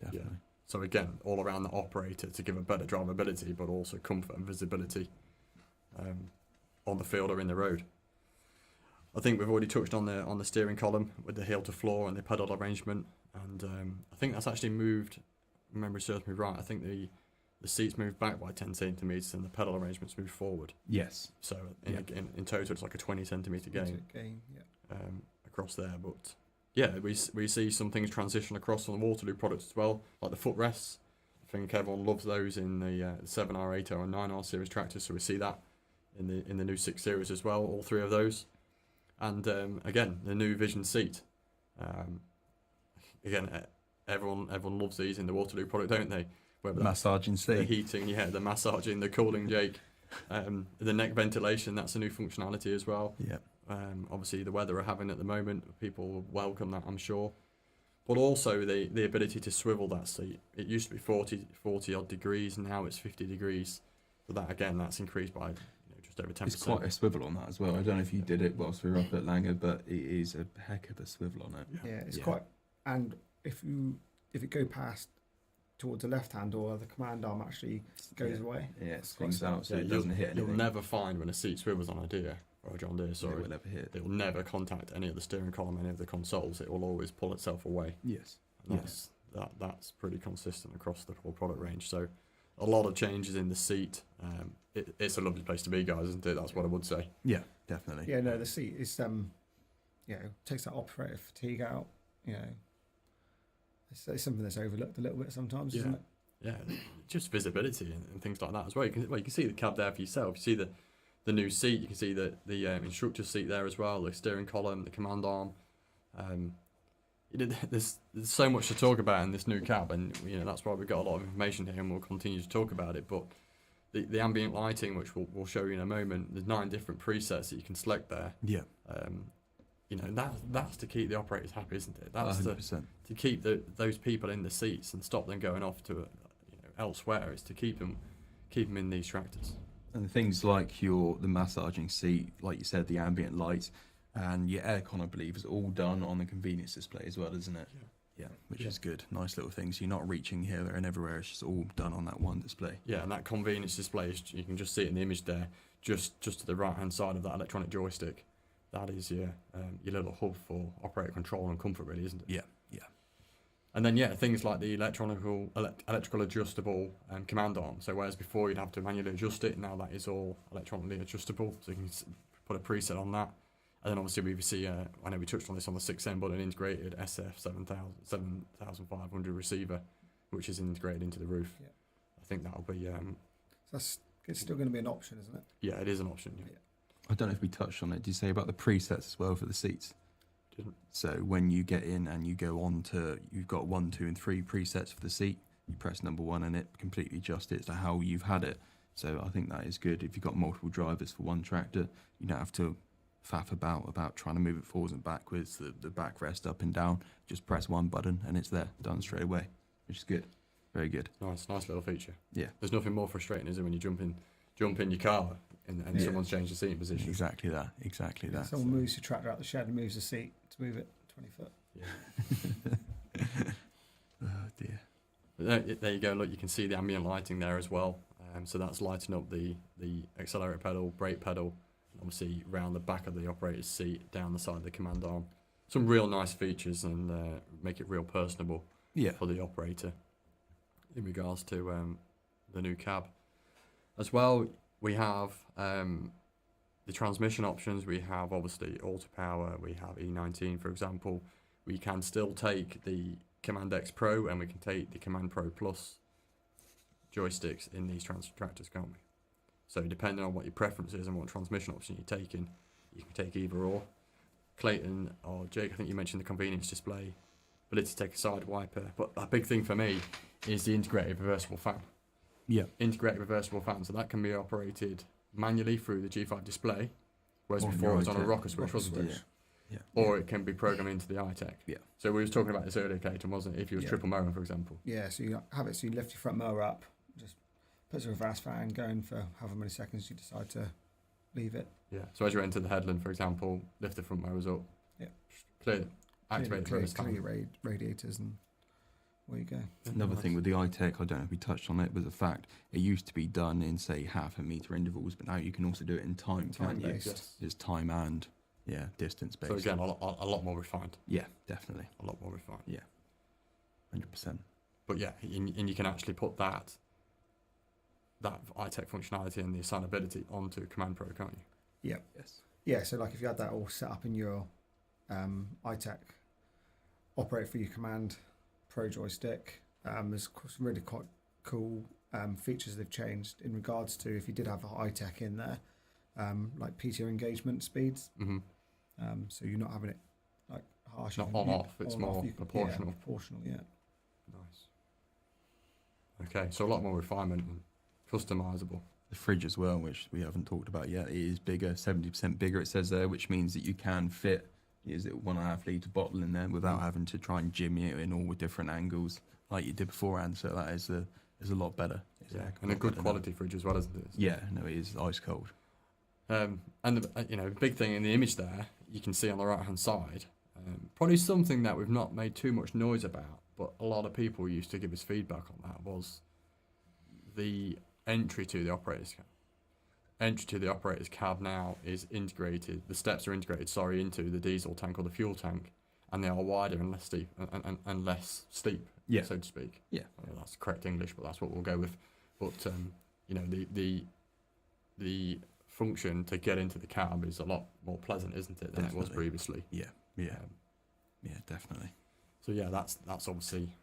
B: Definitely.
A: Yeah. So again, all around the operator to give a better drivability, but also comfort and visibility on the field or in the road. I think we've already touched on the steering column with the heel to floor and the pedal arrangement, and I think that's actually moved. Memory serves me right. I think the seats moved back by 10 centimeters and the pedal arrangements moved forward.
B: Yes.
A: So in total, it's like a 20 centimeter gain across there. But yeah, we see some things transition across on the Waterloo products as well, like the footrests. I think everyone loves those in the 7R, 8R, and 9R series tractors. So we see that in the new 6 Series as well, all 3 of those. And again, the new Vision seat. Again, everyone loves these in the Waterloo product, don't they? Whether
B: Massaging seat.
A: the heating, the massaging, the cooling, Jake. The neck ventilation, that's a new functionality as well.
B: Yeah.
A: Obviously, the weather we're having at the moment, people will welcome that, I'm sure. But also the ability to swivel that seat. It used to be 40 odd degrees, now it's 50 degrees. So that, again, that's increased by just over 10%.
B: It's quite a swivel on that as well. I don't know if you did it whilst we were up at Langer, but it is a heck of a swivel on it.
C: Yeah, it's quite. And if it go past towards the left hand, or the command arm actually goes away.
B: Yeah, it swings out, so it doesn't hit anything.
A: You'll never find when a seat swivels on a Deere or a John Deere, sorry.
B: It will never hit.
A: It will never contact any of the steering column, any of the consoles. It will always pull itself away.
B: Yes.
A: And that's pretty consistent across the whole product range. So a lot of changes in the seat. It's a lovely place to be, guys, isn't it? That's what I would say.
B: Yeah, definitely.
C: Yeah, no, the seat is takes that operator fatigue out. It's something that's overlooked a little bit sometimes, isn't it?
A: Yeah, just visibility and things like that as well. You can see the cab there for yourself. You see the new seat. You can see the instructor seat there as well. The steering column, the command arm. There's so much to talk about in this new cab, and that's why we've got a lot of information here, and we'll continue to talk about it. But the ambient lighting, which we'll show you in a moment, there's 9 different presets that you can select there.
B: Yeah.
A: That's to keep the operators happy, isn't it? That's
B: 100%.
A: to keep those people in the seats and stop them going off to elsewhere. Is to keep them in these tractors.
B: And things like the massaging seat, like you said, the ambient lights, and your aircon, I believe, is all done on the convenience display as well, isn't it? Yeah, which is good. Nice little things. You're not reaching here, there, and everywhere. It's just all done on that one display.
A: Yeah, and that convenience display, you can just see it in the image there, just to the right-hand side of that electronic joystick. That is your little hub for operator control and comfort, really, isn't it?
B: Yeah.
A: And then things like the electrical adjustable command arm. So whereas before you'd have to manually adjust it, now that is all electronically adjustable. So you can put a preset on that. And then obviously we see, I know we touched on this on the 6M, but an integrated SF 7500 receiver, which is integrated into the roof. Yeah. I think that'll be.
C: It's still going to be an option, isn't it?
A: Yeah, it is an option. Yeah.
B: I don't know if we touched on it. Did you say about the presets as well for the seats?
A: Didn't.
B: So when you get in and you go on to, you've got 1, 2, and 3 presets for the seat. You press number 1 and it completely adjusts it to how you've had it. So I think that is good. If you've got multiple drivers for one tractor, you don't have to faff about trying to move it forwards and backwards, the backrest up and down. Just press one button and it's there, done straight away, which is good. Very good.
A: Nice little feature.
B: Yeah.
A: There's nothing more frustrating, is it, when you jump in your car and someone's changed the seating position.
B: Exactly that.
C: Someone moves your tractor out the shed and moves the seat to move it 20 foot.
A: Yeah.
B: Oh dear.
A: There you go. Look, you can see the ambient lighting there as well. So that's lighting up the accelerator pedal, brake pedal, and obviously round the back of the operator's seat, down the side of the command arm. Some real nice features and make it real personable for the operator in regards to the new cab. As well, we have the transmission options. We have obviously auto power. We have E19, for example. We can still take the Command X Pro and we can take the Command Pro Plus joysticks in these tractors, can't we? So depending on what your preference is and what transmission option you're taking, you can take either or. Clayton or Jake, I think you mentioned the convenience display, ability to take a side wiper, but a big thing for me is the integrated reversible fan.
B: Yeah.
A: Integrated reversible fan, so that can be operated manually through the G5 display, whereas before it was on a rocker switch, wasn't it?
B: Yeah.
A: Or it can be programmed into the iTech.
B: Yeah.
A: So we was talking about this earlier, Clayton, wasn't it? If you was triple mowing, for example.
C: Yeah, so you have it so you lift your front mower up, just puts a reverse fan going for however many seconds you decide to leave it.
A: Yeah. So as you enter the headland, for example, lift the front mowers up.
C: Yeah.
A: Activate the reverse fan.
C: Clear radiators and Where you go.
B: Another thing with the iTech, I don't know if we touched on it, was the fact it used to be done in, say, half a metre intervals, but now you can also do it in time, can't you?
C: Time-based.
A: Yes.
B: It's time and, distance based.
A: So again, a lot more refined.
B: Yeah, definitely.
A: A lot more refined.
B: 100%.
A: But yeah, and you can actually put that iTech functionality and the assignability onto Command Pro, can't you?
C: Yeah.
B: Yes.
C: Yeah, so like if you had that all set up in your iTech operate for your Command Pro joystick, there's some really quite cool features they've changed in regards to if you did have iTech in there, like PTO engagement speeds.
A: Mm-hmm.
C: So you're not having it like harsh.
A: Not on off, it's more proportional.
C: Yeah, proportional, yeah.
A: Nice. Okay, so a lot more refinement and customizable.
B: The fridge as well, which we haven't talked about yet, it is bigger, 70% bigger, it says there, which means that you can fit, is it 1.5 litre bottle in there without having to try and jimmy it in all with different angles like you did beforehand. So that is a lot better.
A: Yeah, and a good quality fridge as well, isn't it?
B: Yeah, no, it is ice cold.
A: And the big thing in the image there, you can see on the right hand side, probably something that we've not made too much noise about, but a lot of people used to give us feedback on that, was the entry to the operator's cab. Entry to the operator's cab now is integrated. The steps are integrated, into the diesel tank or the fuel tank, and they are wider and less steep, and less steep,
B: Yeah.
A: so to speak.
B: Yeah.
A: That's correct English, but that's what we'll go with. But the function to get into the cab is a lot more pleasant, isn't it, than it was
B: Definitely.
A: previously?
B: Yeah, definitely.
A: So yeah, that's obviously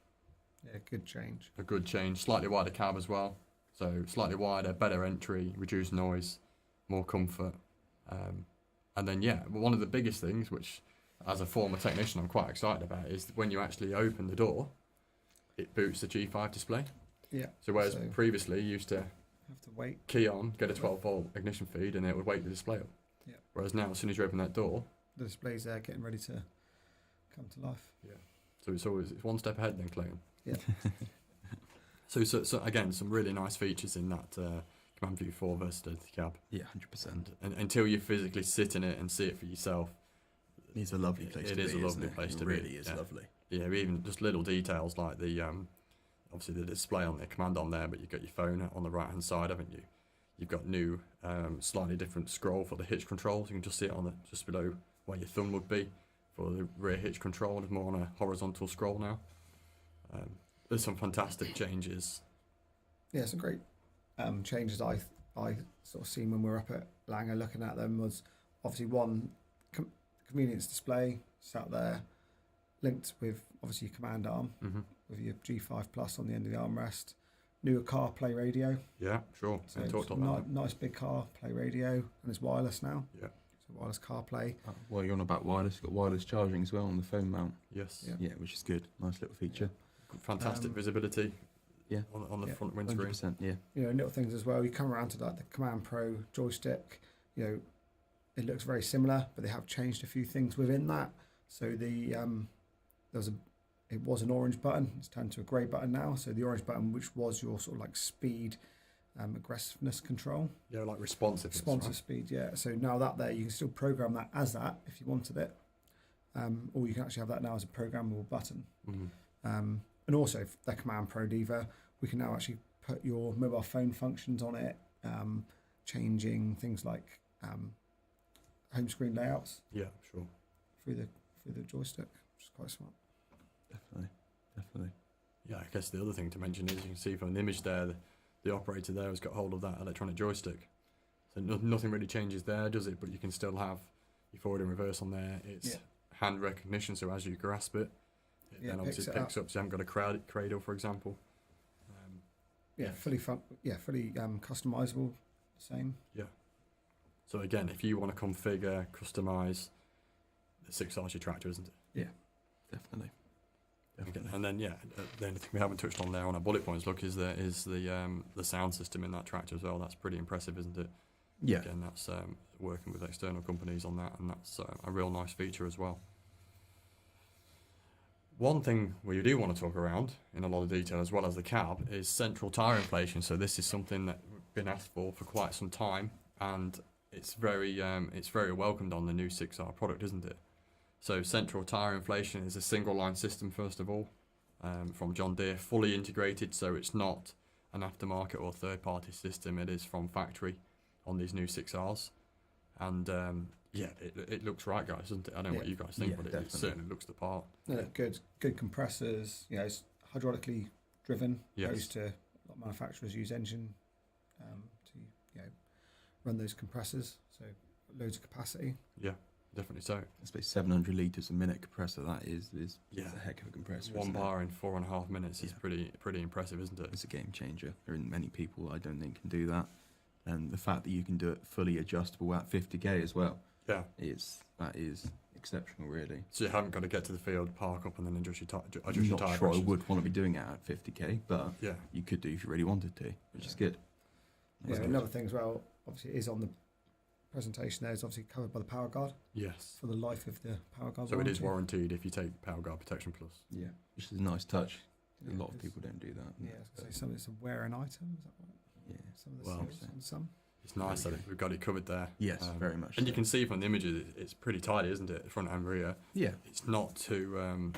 C: Yeah, good change.
A: a good change. Slightly wider cab as well. So slightly wider, better entry, reduced noise, more comfort. And then one of the biggest things, which as a former technician I'm quite excited about, is when you actually open the door, it boots the G5 display.
C: Yeah.
A: So whereas previously you used to
C: have to wait.
A: key on, get a 12-volt ignition feed, and it would wake the display up.
C: Yeah.
A: Whereas now, as soon as you open that door,
C: The display's there getting ready to come to life.
A: so it's one step ahead then, Clayton.
C: Yeah.
A: So again, some really nice features in that Command View 4 versatility cab.
B: Yeah, 100%.
A: And until you physically sit in it and see it for yourself,
B: It's a lovely place to be.
A: It is a lovely
B: isn't
A: place
B: it?
A: to
B: It
A: be.
B: really is
A: Yeah.
B: lovely.
A: Yeah, even just little details like the obviously the display on the command on there, but you've got your phone on the right hand side, haven't you? You've got new slightly different scroll for the hitch control, so you can just see it on just below where your thumb would be for the rear hitch control. It's more on a horizontal scroll now. There's some fantastic changes.
C: Yeah, some great changes I sort of seen when we were up at Langer looking at them was obviously one convenience display sat there linked with obviously your command arm with your G5 Plus on the end of the armrest. Newer CarPlay radio.
A: Yeah, sure.
C: So
A: I talked on that.
C: nice big CarPlay radio, and it's wireless now.
A: Yeah.
C: So wireless CarPlay.
B: Well, you're on about wireless. You've got wireless charging as well on the phone mount.
A: Yes.
C: Yeah.
B: Yeah, which is good. Nice little feature.
A: Fantastic visibility.
B: Yeah.
A: On the
C: Yeah.
A: front windscreen.
B: 100%. Yeah.
C: You know, little things as well. You come around to like the Command Pro joystick. You know, it looks very similar, but they have changed a few things within that. So the it was an orange button. It's turned to a grey button now. So the orange button, which was your sort of like speed, aggressiveness control.
A: Yeah, like responsiveness.
C: Responsive
A: right?
C: speed, yeah. So now that there, you can still program that as that if you wanted it, or you can actually have that now as a programmable button.
A: Mm-hmm.
C: And also the Command Pro Diva, we can now actually put your mobile phone functions on it, changing things like home screen layouts
A: Yeah, sure.
C: through the joystick, which is quite smart.
B: Definitely.
A: Yeah, I guess the other thing to mention is you can see from the image there, the operator there has got hold of that electronic joystick. So nothing really changes there, does it? But you can still have your forward and reverse on there. It's hand recognition, so as you grasp it, then obviously it picks up. So you haven't got a cradle, for example.
C: Fully customizable, same.
A: Yeah. So again, if you want to configure, customize, the 6R tractor, isn't it?
B: Yeah, definitely.
A: Okay. And then the only thing we haven't touched on there on our bullet points is the sound system in that tractor as well. That's pretty impressive, isn't it?
B: Yeah.
A: Again, that's working with external companies on that, and that's a real nice feature as well. One thing we do want to talk around in a lot of detail, as well as the cab, is central tyre inflation. So this is something that we've been asked for quite some time, and it's very welcomed on the new 6R product, isn't it? So central tyre inflation is a single line system, first of all. from John Deere, fully integrated, so it's not an aftermarket or third-party system. It is from factory on these new 6Rs, and it looks right, guys, doesn't it? I don't know what you guys think,
B: Yeah,
A: but it
B: definitely.
A: certainly looks the part.
C: Good compressors. It's hydraulically driven.
A: Yes.
C: Opposed to a lot of manufacturers use engine to run those compressors. So loads of capacity.
A: Yeah, definitely so.
B: I suppose 700 litres a minute compressor, that is
A: Yeah.
B: a heck of a compressor.
A: One
B: isn't it?
A: bar in 4.5 minutes is
B: Yeah.
A: pretty impressive, isn't it?
B: It's a game changer. There aren't many people I don't think can do that. And the fact that you can do it fully adjustable at 50k as well,
A: Yeah.
B: that is exceptional, really.
A: So you haven't got to get to the field, park up, and then adjust your
B: I'm
A: tire
B: not sure I
A: pressures.
B: would want to be doing it at 50k, but
A: Yeah.
B: you could do if you really wanted to, which is
A: Yeah.
B: good.
C: Yeah,
B: That's good.
C: another thing as well, obviously, it is on the presentation there, is obviously covered by the power guard
A: Yes.
C: for the life of the power guard.
A: So it is
C: warranty.
A: warranted if you take Power Guard Protection Plus.
B: Yeah, which is a nice touch.
C: Yeah,
B: A lot of
C: 'cause-
B: people don't do that.
C: Yeah, I was gonna say some it's a wearing item. Is that right?
B: Yeah.
C: Some of the
A: Well,
C: seals on some.
A: It's nice that we've got it covered there.
B: Yes, very much.
A: And you
B: so.
A: can see from the images, it's pretty tidy, isn't it? Front and rear.
B: Yeah,
A: It's not too,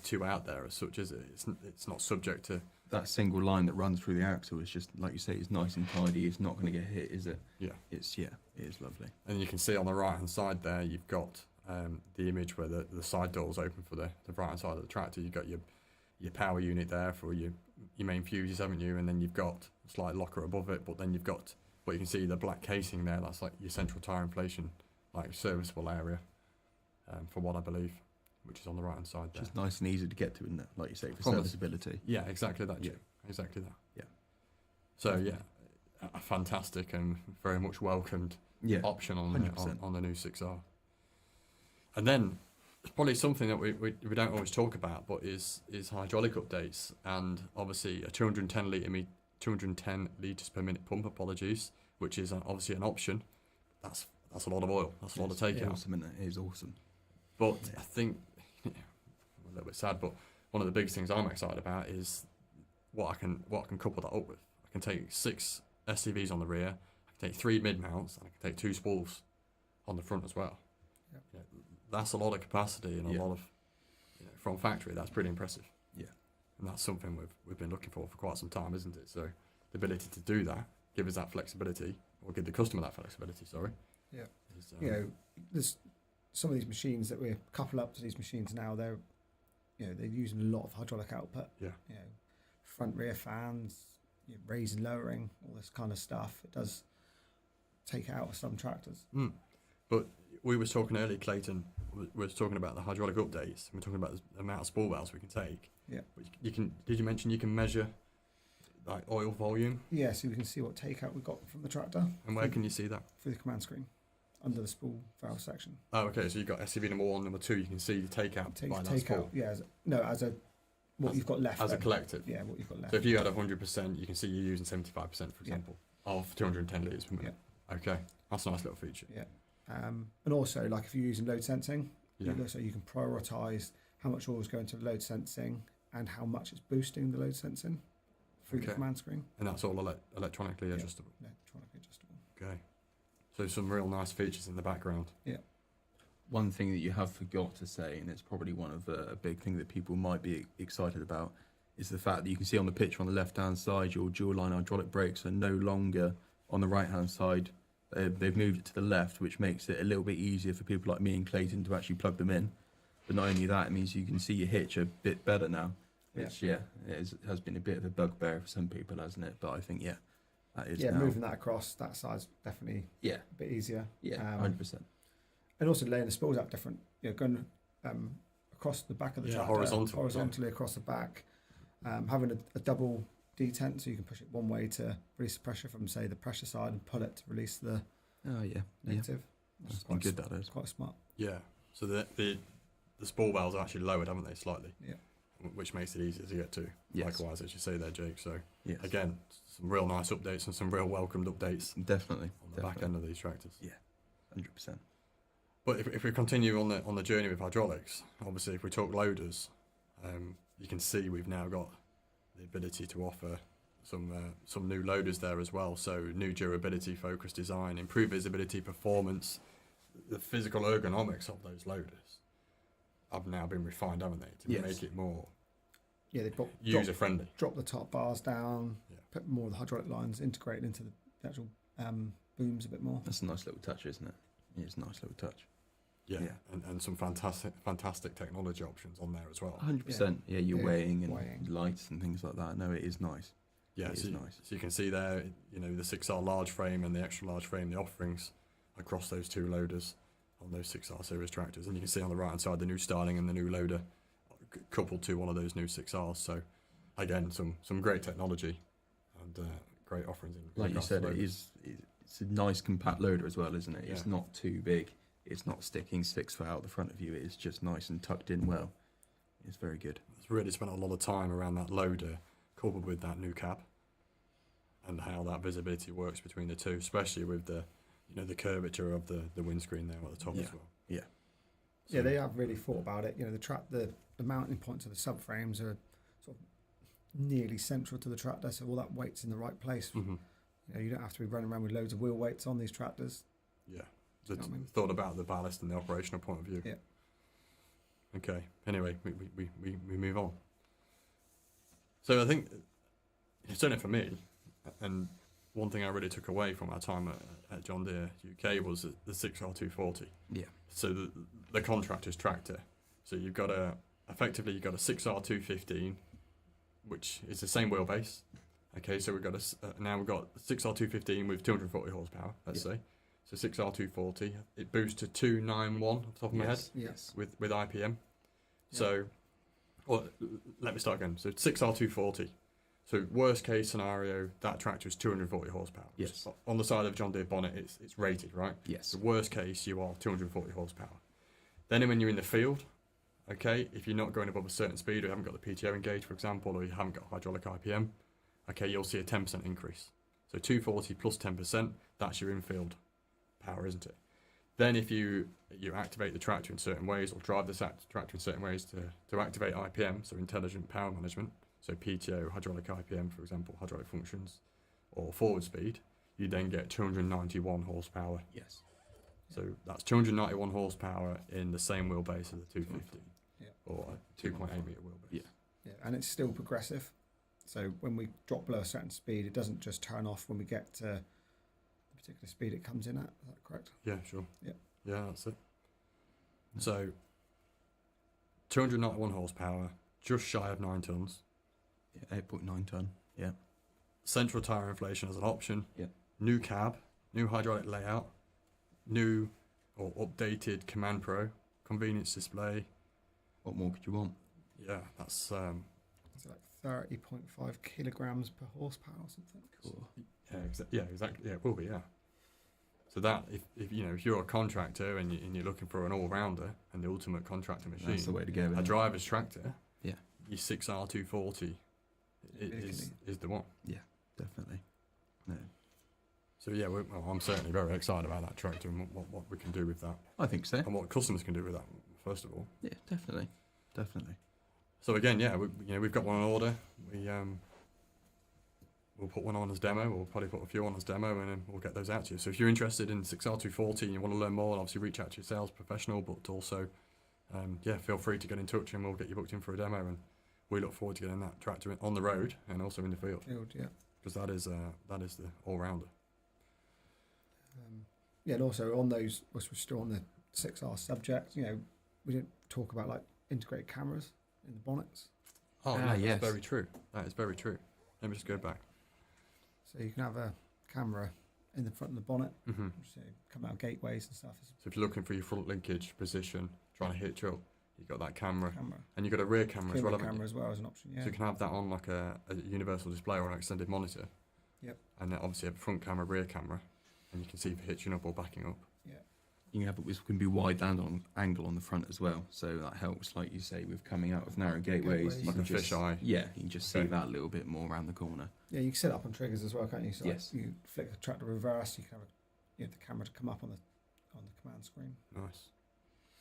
A: too out there as such, is it? It's not subject to.
B: that single line that runs through the axle is just like you say, it's nice and tidy. It's not going to get hit, is it?
A: Yeah.
B: It is lovely.
A: And you can see on the right hand side there, you've got the image where the side doors open for the right hand side of the tractor. You've got your power unit there for your main fuses, haven't you? And then you've got a slight locker above it, but then you've got what you can see the black casing there. That's like your central tire inflation, like serviceable area, for what I believe, which is on the right hand side there.
B: Just nice and easy to get to, isn't it? Like you say, for
A: From the-
B: serviceability.
A: Yeah, exactly that,
B: Yeah.
A: Jim. Exactly that.
B: Yeah.
A: So yeah, a fantastic and very much welcomed
B: Yeah,
A: option on
B: 100%.
A: on the new 6R. And then it's probably something that we don't always talk about, but is hydraulic updates, and obviously a 210 litres per minute pump. Apologies, which is obviously an option. That's a lot of oil. That's a lot of
B: It's
A: takeout.
B: awesome, isn't it? It is awesome.
A: But
B: Yeah.
A: I think I'm a little bit sad, but one of the biggest things I'm excited about is what I can couple that up with. I can take 6 SCVs on the rear, I can take 3 mid mounts, and I can take 2 spools on the front as well.
C: Yep.
A: Yeah, that's a lot of capacity and a
B: Yeah.
A: lot of from factory. That's pretty impressive.
B: Yeah.
A: And that's something we've been looking for quite some time, isn't it? So the ability to do that, give us that flexibility, or give the customer that flexibility. Sorry.
C: Yeah.
A: Is,
C: There's some of these machines that we're couple up to these machines now. They're using a lot of hydraulic output.
A: Yeah.
C: Front rear fans, raising, lowering, all this kind of stuff. It does take it out of some tractors.
A: But we was talking earlier, Clayton was talking about the hydraulic updates. We're talking about the amount of spool valves we can take.
C: Yeah.
A: But you can. Did you mention you can measure like oil volume?
C: Yeah, so we can see what takeout we got from the tractor
A: And where can you see that?
C: through the command screen under the spool valve section.
A: Oh, okay. So you've got SCV number 1, number 2. You can see the takeout by that spool
C: Takeout, yeah, what you've got left.
A: as a
C: then.
A: collective.
C: Yeah, what you've got left.
A: So if you had 100%, you can see you're using 75%, for example, of 210 litres per minute. Okay, that's a nice little feature.
C: Yeah. And also, like if you're using load sensing,
A: Yeah.
C: so you can prioritise how much oil is going to the load sensing and how much it's boosting the load sensing through the
A: Okay.
C: command screen.
A: And that's all electronically
C: Yeah.
A: adjustable.
C: Electronically adjustable.
A: Okay. So some real nice features in the background.
B: One thing that you have forgot to say, and it's probably one of a big thing that people might be excited about, is the fact that you can see on the picture on the left-hand side, your dual-line hydraulic brakes are no longer on the right-hand side. They've moved it to the left, which makes it a little bit easier for people like me and Clayton to actually plug them in. But not only that, it means you can see your hitch a bit better now. Which, has been a bit of a bugbear for some people, hasn't it? But I think, that is now.
C: Moving that across that side's definitely
B: Yeah,
C: a bit easier.
B: 100%.
C: And also laying the spools out different. Going across the back of the
A: Yeah,
C: tractor,
A: horizontally
C: across the back, having a double detent, so you can push it one way to release the pressure from, say, the pressure side, and pull it to release the
B: Oh, yeah.
C: negative.
B: That's been good, that is.
C: Quite smart.
A: Yeah. So the spool valves are actually lowered, haven't they, slightly?
C: Yeah.
A: Which makes it easier to get to.
B: Yes.
A: Likewise, as you say there, Jake. So
B: Yes.
A: again, some real nice updates and some real welcomed updates
B: Definitely.
A: on the back end of these tractors.
B: 100%.
A: But if we continue on the journey with hydraulics, obviously if we talk loaders, you can see we've now got the ability to offer some new loaders there as well. So new durability, focused design, improved visibility, performance, the physical ergonomics of those loaders have now been refined, haven't they, to
B: Yes.
A: make it more
C: Yeah, they
A: user friendly.
C: drop the top bars down,
A: Yeah.
C: put more of the hydraulic lines integrated into the actual booms a bit more.
B: That's a nice little touch, isn't it? Yeah, it's a nice little touch.
A: Yeah,
B: Yeah.
A: And some fantastic technology options on there as well.
B: 100%. Yeah, you're
C: Yeah,
B: weighing and
C: weighing.
B: lights and things like that. No, it is nice.
A: Yeah,
B: It
A: so
B: is nice.
A: so you can see there, you know, the 6R large frame and the extra large frame, the offerings across those two loaders on those 6R series tractors, and you can see on the right hand side the new Starling and the new loader coupled to one of those new 6Rs. So again, some great technology and great offerings.
B: Like you said, it's a nice compact loader as well, isn't it?
A: Yeah.
B: It's not too big. It's not sticking 6 foot out the front of you. It's just nice and tucked in well. It's very good.
A: It's really spent a lot of time around that loader, coupled with that new cab, and how that visibility works between the two, especially with the, you know, the curvature of the windscreen there at the top as well.
B: Yeah.
C: Yeah, they have really thought about it. You know, the mounting points of the subframes are sort of nearly central to the tractor, so all that weight's in the right place.
A: Mm-hmm.
C: You know, you don't have to be running around with loads of wheel weights on these tractors.
A: Yeah.
C: Do you know what I mean?
A: Thought about the ballast and the operational point of view.
C: Yeah.
A: Okay. Anyway, we move on. So I think, certainly for me, and one thing I really took away from our time at John Deere UK was the 6R240.
B: Yeah.
A: So the contractor's tractor. So you've got effectively you've got a 6R215, which is the same wheelbase. Okay, so we've got now we've got 6R215 with 240 horsepower. Let's say. So 6R240, it boosts to 291 off the top of my head
C: Yes.
A: with IPM. So, well, let me start again. So 6R240. So worst case scenario, that tractor is 240 horsepower.
B: Yes.
A: So on the side of John Deere bonnet, it's rated, right?
B: Yes.
A: So worst case, you are 240 horsepower. Then when you're in the field, okay, if you're not going above a certain speed, or you haven't got the PTO engaged, for example, or you haven't got hydraulic IPM, okay, you'll see a 10% increase. So 240 plus 10%, that's your infield power, isn't it? Then if you activate the tractor in certain ways, or drive the tractor in certain ways to activate IPM, so intelligent power management, so PTO, hydraulic IPM, for example, hydraulic functions, or forward speed, you then get 291 horsepower.
B: Yes.
A: So that's 291 horsepower in the same wheelbase as the 250, or a 2.8 metre wheelbase.
B: Yeah.
C: Yeah, and it's still progressive. So when we drop below a certain speed, it doesn't just turn off when we get to the particular speed it comes in at. Is that correct?
A: Yeah, sure.
C: Yeah.
A: Yeah, that's it. So 291 horsepower, just shy of 9 tons.
B: Yeah, 8.9 ton. Yeah.
A: Central tyre inflation as an option.
B: Yeah.
A: New cab, new hydraulic layout, new or updated Command Pro, convenience display.
B: What more could you want?
A: Yeah, that's
C: It's like 30.5 kilograms per horsepower or something.
B: Cool.
A: yeah, exactly. Yeah, it will be. Yeah. So that if you know if you're a contractor and you're looking for an all rounder and the ultimate contractor machine,
B: That's the way to go.
A: a
B: isn't it?
A: driver's tractor,
B: Yeah.
A: your 6R240 is the one.
B: Definitely. No.
A: So yeah, I'm certainly very excited about that tractor and what we can do with that,
B: I think so.
A: and what customers can do with that. First of all.
B: Yeah, definitely. Definitely.
A: So again, yeah, we've got one on order. We'll put one on as demo. We'll probably put a few on as demo, and then we'll get those out to you. So if you're interested in 6R240 and you want to learn more, obviously reach out to your sales professional. But also, feel free to get in touch, and we'll get you booked in for a demo. And we look forward to getting that tractor on the road and also in the field,
C: Yeah.
A: because that is the all rounder.
C: Yeah, and also on those, whilst we're still on the 6R subject, you know, we didn't talk about like integrated cameras in the bonnets.
A: Oh,
B: Ah,
A: yeah,
B: yes.
A: that's very true. That is very true. Let me just go back.
C: So you can have a camera in the front of the bonnet,
A: Mm-hmm.
C: so come out of gateways and stuff. It's
A: So if you're looking for your front linkage position, trying to hitch up, you've got that camera,
C: a camera.
A: and you've got a rear camera as well.
C: Camera,
A: haven't you?
C: as well as an option, yeah.
A: So you can have that on like a universal display or an extended monitor.
C: Yep.
A: And then obviously have a front camera, rear camera, and you can see if you're hitching up or backing up.
C: Yeah.
B: You can have it can be wide angle on the front as well, so that helps, like you say, with coming out of narrow gateways.
C: Gateways.
B: You
A: Like
B: can
A: a
B: just,
A: fisheye.
B: Yeah, you can just
A: Okay.
B: see that a little bit more around the corner.
C: Yeah, you can set it up on triggers as well, can't you? So like,
B: Yes.
C: you flick the tractor reverse, you can have the camera to come up on the command screen.
A: Nice.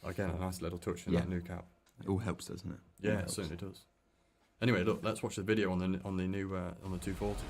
A: Again, a nice little touch in
B: Yeah.
A: that new cap.
B: It all helps, doesn't it?
A: Yeah,
B: All
A: it
B: helps.
A: certainly does. Anyway, look, let's watch the video on the new on the 240.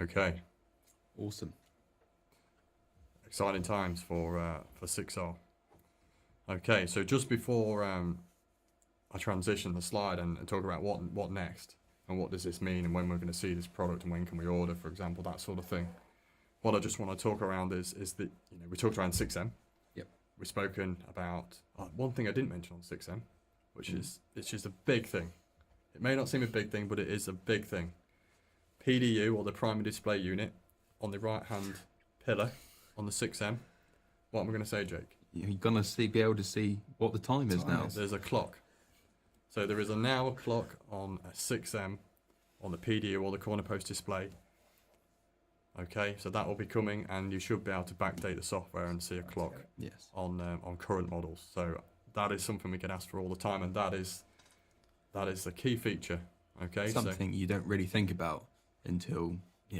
A: Okay,
B: Awesome.
A: exciting times for 6R. Okay, so just before I transition the slide and talk about what next and what does this mean and when we're going to see this product and when can we order, for example, that sort of thing. What I just want to talk around is that we talked around 6M.
B: Yep.
A: We've spoken about one thing I didn't mention on 6M, which is it's just a big thing. It may not seem a big thing, but it is a big thing. PDU, or the primary display unit, on the right hand pillar on the 6M. What am I going to say, Jake?
B: You're gonna be able to see what the time is now.
A: There's a clock. So there is a now clock on a 6M on the PDU or the corner post display. Okay, so that will be coming, and you should be able to backdate the software and see a clock
B: Yes.
A: on current models. So that is something we get asked for all the time, and that is the key feature. Okay,
B: Something you don't really think about until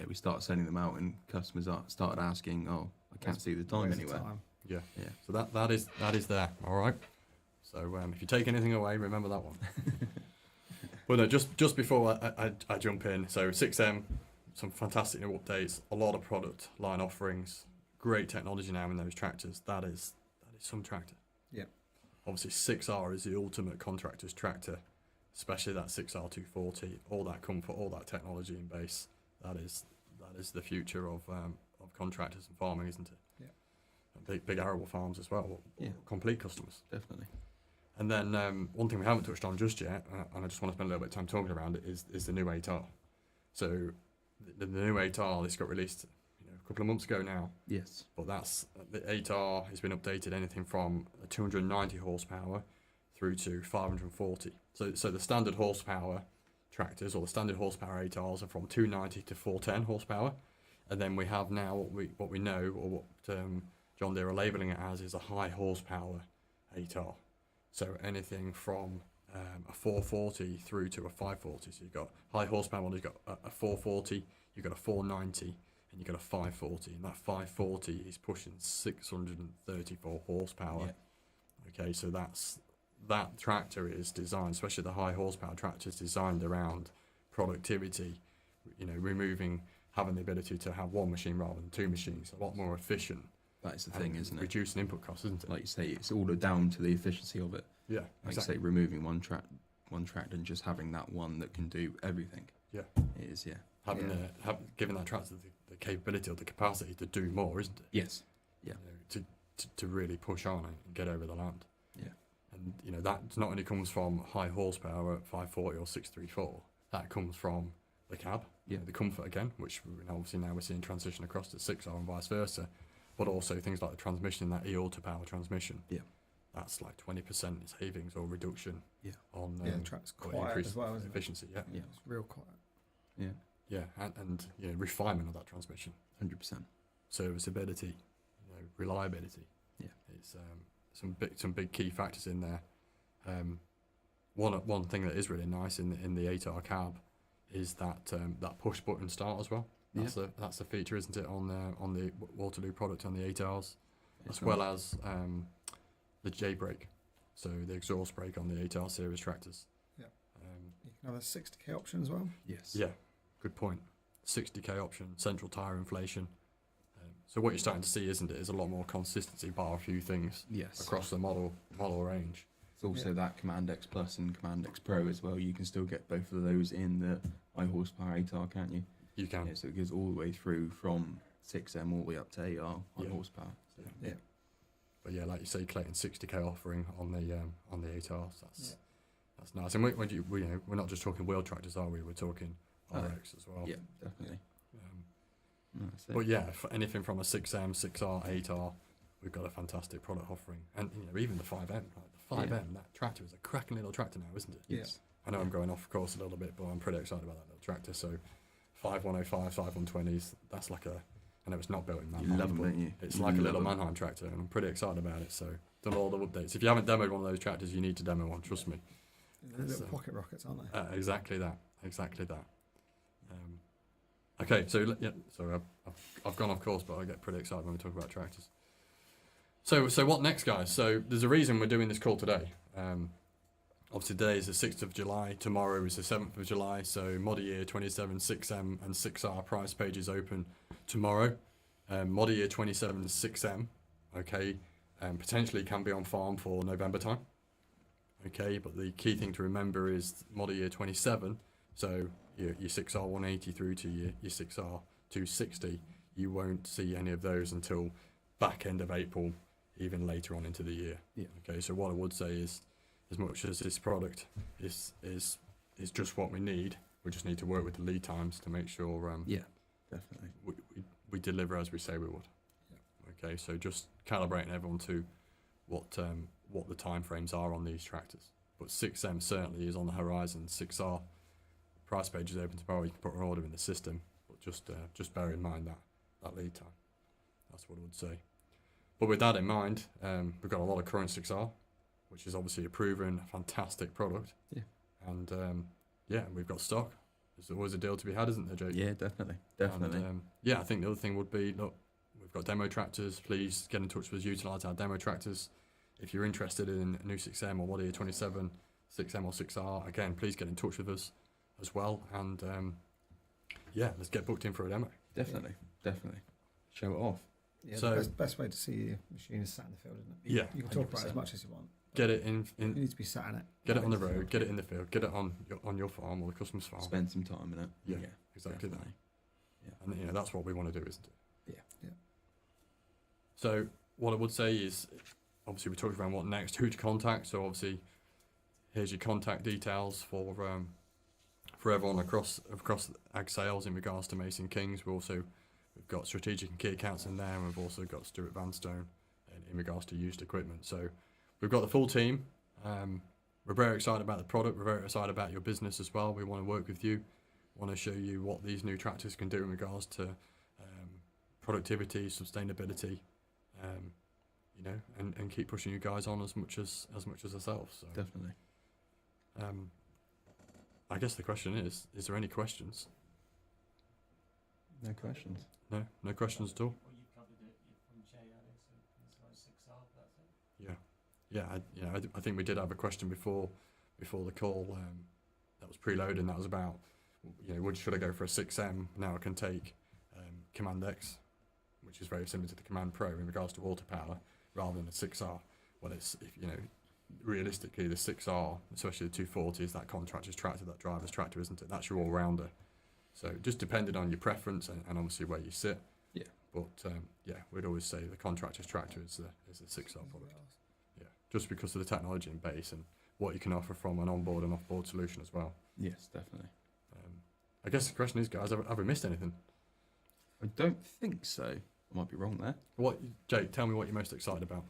B: we start sending them out and customers started asking, "Oh, I can't see the time
C: Where's the
B: anywhere."
C: time?
A: Yeah.
B: Yeah.
A: So that is there. All right. So if you take anything away, remember that one. But no, just before I jump in, so 6M, some fantastic new updates, a lot of product line offerings, great technology now in those tractors. That is some tractor.
C: Yeah.
A: Obviously, 6R is the ultimate contractor's tractor, especially that 6R 240. All that comfort, all that technology in base. That is the future of contractors and farming, isn't it?
C: Yeah.
A: Big arable farms as well, or complete customers.
B: Definitely.
A: And then one thing we haven't touched on just yet, and I just want to spend a little bit of time talking around it, is the new 8R. So the new 8R, this got released a couple of months ago now,
B: Yes.
A: but that's the 8R has been updated anything from 290 horsepower through to 540. So the standard horsepower tractors, or the standard horsepower 8Rs, are from 290 to 410 horsepower, and then we have now what we know, or what John Deere are labelling it as, is a high horsepower 8R. So anything from a 440 through to a 540. So you've got high horsepower one, you've got a 440, you've got a 490, and you've got a 540. And that 540 is pushing 634 horsepower.
B: Yeah.
A: Okay, so that tractor is designed, especially the high horsepower tractors, designed around productivity, having the ability to have one machine rather than two machines, a lot more efficient.
B: That's the thing, isn't it?
A: Reducing input costs, isn't it?
B: Like you say, it's all down to the efficiency of it.
A: Yeah,
B: Like
A: exactly.
B: you say, removing one tractor and just having that one that can do everything.
A: Yeah.
B: It is, yeah.
A: Giving that tractor the capability or the capacity to do more, isn't it?
B: Yes. Yeah.
A: To really push on and get over the land.
B: Yeah.
A: And that not only comes from high horsepower at 540 or 634, that comes from the cab, the comfort again, which obviously now we're seeing transition across to 6R and vice versa, but also things like the transmission, that e-auto power transmission.
B: Yeah.
A: That's like 20% savings or reduction.
B: Yeah.
A: On
C: the track's
A: or
C: quiet
A: increased
C: as well, isn't
A: efficiency. Yeah.
C: it? It's real quiet.
B: Yeah.
A: Yeah, and refinement of that transmission.
B: 100%.
A: Serviceability, reliability.
B: Yeah.
A: It's some big key factors in there. One thing that is really nice in the 8R cab is that push button start as well. That's a feature, isn't it, on the Waterloo product on the 8Rs, as well as the J brake, so the exhaust brake on the 8R series tractors.
C: Yeah. You can have a 60k option as well.
B: Yes.
A: Yeah, good point. 60k option, central tyre inflation. So what you're starting to see, isn't it, is a lot more consistency, bar a few things across the model range.
B: It's also that Command X Plus and Command X Pro as well. You can still get both of those in the high horsepower 8R, can't you?
A: You can.
B: Yeah, so it goes all the way through from 6M all the way up to 8R high horsepower. So,
C: Yeah.
A: But yeah, like you say, Clayton, 60k offering on the 8Rs. That's nice. And we're not just talking wheel tractors, are we? We're talking RX as well.
B: Yeah, definitely.
A: But yeah, for anything from a 6M, 6R, 8R, we've got a fantastic product offering. And even the 5M. The 5M, that tractor is a cracking little tractor now, isn't it?
B: Yes.
A: I know I'm going off course a little bit, but I'm pretty excited about that little tractor. So 5105, 5120s, that's like I know it's not built in Mannheim.
B: You love them, don't you?
A: It's like a little Mannheim tractor, and I'm pretty excited about it. So done all the updates. If you haven't demoed one of those tractors, you need to demo one, trust me.
C: They're little pocket rockets, aren't they?
A: Exactly that. Okay, so I've gone off course, but I get pretty excited when we talk about tractors. So what next, guys? So there's a reason we're doing this call today. obviously today is the 6th of July, tomorrow is the 7th of July, so model year 27 6M and 6R price pages open tomorrow. Model year 27 6M, okay, potentially can be on farm for November time, okay, but the key thing to remember is model year 27, so your 6R 180 through to your 6R 260, you won't see any of those until back end of April, even later on into the year.
B: Yeah.
A: Okay, so what I would say is, as much as this product is just what we need, we just need to work with the lead times to make sure
B: Yeah, definitely.
A: we deliver as we say we would.
C: Yeah.
A: Okay, so just calibrating everyone to what the time frames are on these tractors. But 6M certainly is on the horizon. 6R price page is open tomorrow. You can put an order in the system, but just bear in mind that lead time. That's what I would say. But with that in mind, we've got a lot of current 6R, which is obviously a proven, fantastic product.
B: Yeah.
A: And we've got stock. There's always a deal to be had, isn't there, Jake?
B: Yeah, definitely. Definitely.
A: And, I think the other thing would be, look, we've got demo tractors. Please get in touch with us, utilise our demo tractors. If you're interested in a new 6M or model year 27, 6M or 6R, again, please get in touch with us as well. And let's get booked in for a demo.
B: Definitely. Show it off.
C: Yeah,
A: So-
C: the best way to see your machine is sat in the field, isn't it?
A: Yeah,
C: You can talk about it
B: 100%.
C: as much as you want.
A: Get it in
C: You need to be sat in it.
A: get it on the road, get it in the field, get it on your farm or the customer's farm.
B: Spend some time in it.
A: Yeah, exactly that.
B: definitely. Yeah.
A: And that's what we want to do, isn't it?
B: Yeah.
C: Yeah.
A: So what I would say is, obviously we talked around what next, who to contact. So obviously, here's your contact details for everyone across ag sales in regards to Mason Kings. We've got strategic and key accounts in there, and we've also got Stuart Vanstone in regards to used equipment. So we've got the full team. We're very excited about the product. We're very excited about your business as well. We want to work with you. Want to show you what these new tractors can do in regards to productivity, sustainability, and keep pushing you guys on as much as ourselves. So,
B: Definitely.
A: I guess the question is there any questions?
B: No questions.
A: No questions at all?
E: Well, you covered it from Jay, Alex, and this like 6R, that's it.
A: Yeah. I think we did have a question before the call that was preloaded, and that was about, should I go for a 6M? Now I can take Command X, which is very similar to the Command Pro in regards to auto power, rather than a 6R. Well, realistically, the 6R, especially the 240, is that contractor's tractor, that driver's tractor, isn't it? That's your all-rounder. So just depending on your preference and obviously where you sit.
B: Yeah.
A: But we'd always say the contractor's tractor is the 6R product. Yeah, just because of the technology in base and what you can offer from an onboard and off-board solution as well.
B: Yes, definitely.
A: I guess the question is, guys, have we missed anything?
B: I don't think so. I might be wrong there.
A: Jake, tell me what you're most excited about.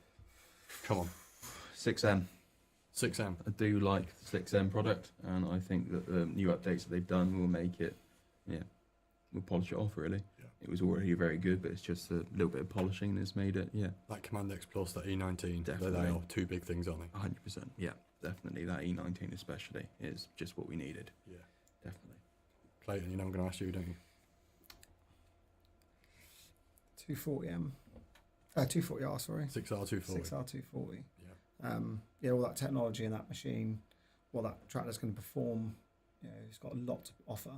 A: Come on.
B: 6M.
A: 6M.
B: I do like the 6M product, and I think that the new updates that they've done will make it, will polish it off, really.
A: Yeah.
B: It was already very good, but it's just a little bit of polishing that's made it,
A: That Command X Plus, that E19, they
B: Definitely.
A: are two big things, aren't they?
B: 100%. Yeah, definitely. That E19 especially is just what we needed.
A: Yeah.
B: Definitely.
A: Clayton, I'm going to ask you, don't you?
C: 240M. 240R, sorry.
A: 6R 240.
C: 6R 240.
A: Yeah.
C: All that technology in that machine, what that tractor's going to perform, it's got a lot to offer.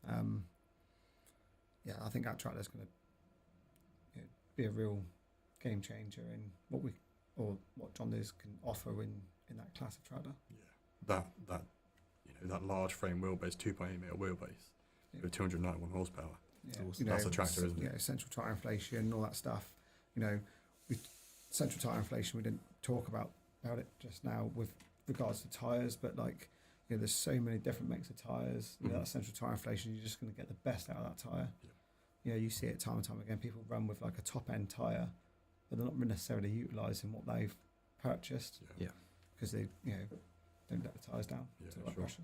C: I think that tractor's going to be a real game changer in what John Deere can offer in that class of tractor.
A: Yeah. That large frame wheelbase, 2.8 metre wheelbase with 291 horsepower.
C: Yeah,
A: That's a tractor, isn't it?
C: Central tire inflation, all that stuff. With central tire inflation, we didn't talk about it just now with regards to tyres, but there's so many different makes of tyres. That central tire inflation, you're just going to get the best out of that tyre.
A: Yeah.
C: You see it time and time again. People run with a top end tyre, but they're not necessarily utilising what they've purchased.
B: Yeah.
C: Because they don't let the tyres down
A: Yeah,
C: to the right
A: sure.
C: pressure.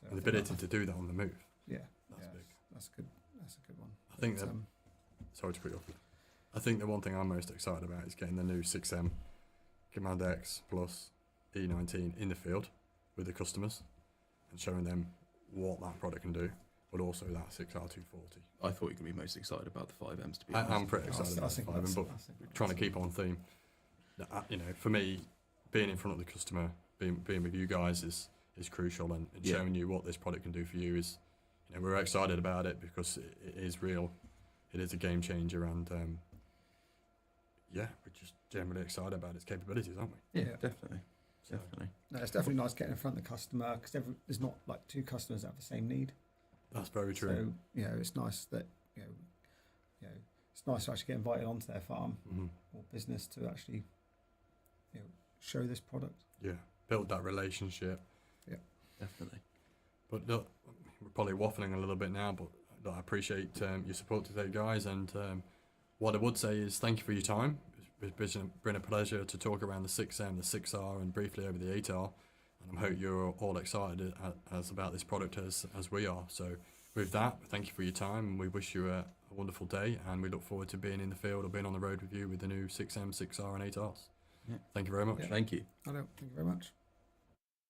C: So
A: And the
C: I think
A: ability to do that on the move.
C: Yeah,
A: That's big.
C: That's good. That's a good one.
A: I think
C: But,
A: that. Sorry to put you off. I think the one thing I'm most excited about is getting the new 6M Command X Plus E19 in the field with the customers and showing them what that product can do, but also that 6R 240.
B: I thought you could be most excited about the 5Ms, to be
A: I'm
B: honest.
A: pretty excited about the 5M, but trying to keep on theme. For me, being in front of the customer, being with you guys is crucial, and
B: Yeah.
A: showing you what this product can do for you is, we're excited about it because it is real. It is a game changer, and we're just generally excited about its capabilities, aren't we?
B: Yeah,
C: Yeah.
B: definitely.
A: So,
B: Definitely.
C: No, it's definitely nice getting in front of the customer because there's not like two customers that have the same need.
A: that's very true.
C: So it's nice that it's nice to actually get invited onto their farm
A: Mhm.
C: or business to actually show this product.
A: Yeah, build that relationship.
B: Definitely.
A: But look, we're probably waffling a little bit now, but look, I appreciate your support today, guys. And what I would say is thank you for your time. It's been a pleasure to talk around the 6M, the 6R, and briefly over the 8R. And I hope you're all excited as about this product as we are. So with that, thank you for your time, and we wish you a wonderful day. And we look forward to being in the field or being on the road with you with the new 6M, 6R, and 8Rs.
B: Yeah.
A: Thank you very much.
C: Yeah.
B: Thank you.
C: I know. Thank you very much.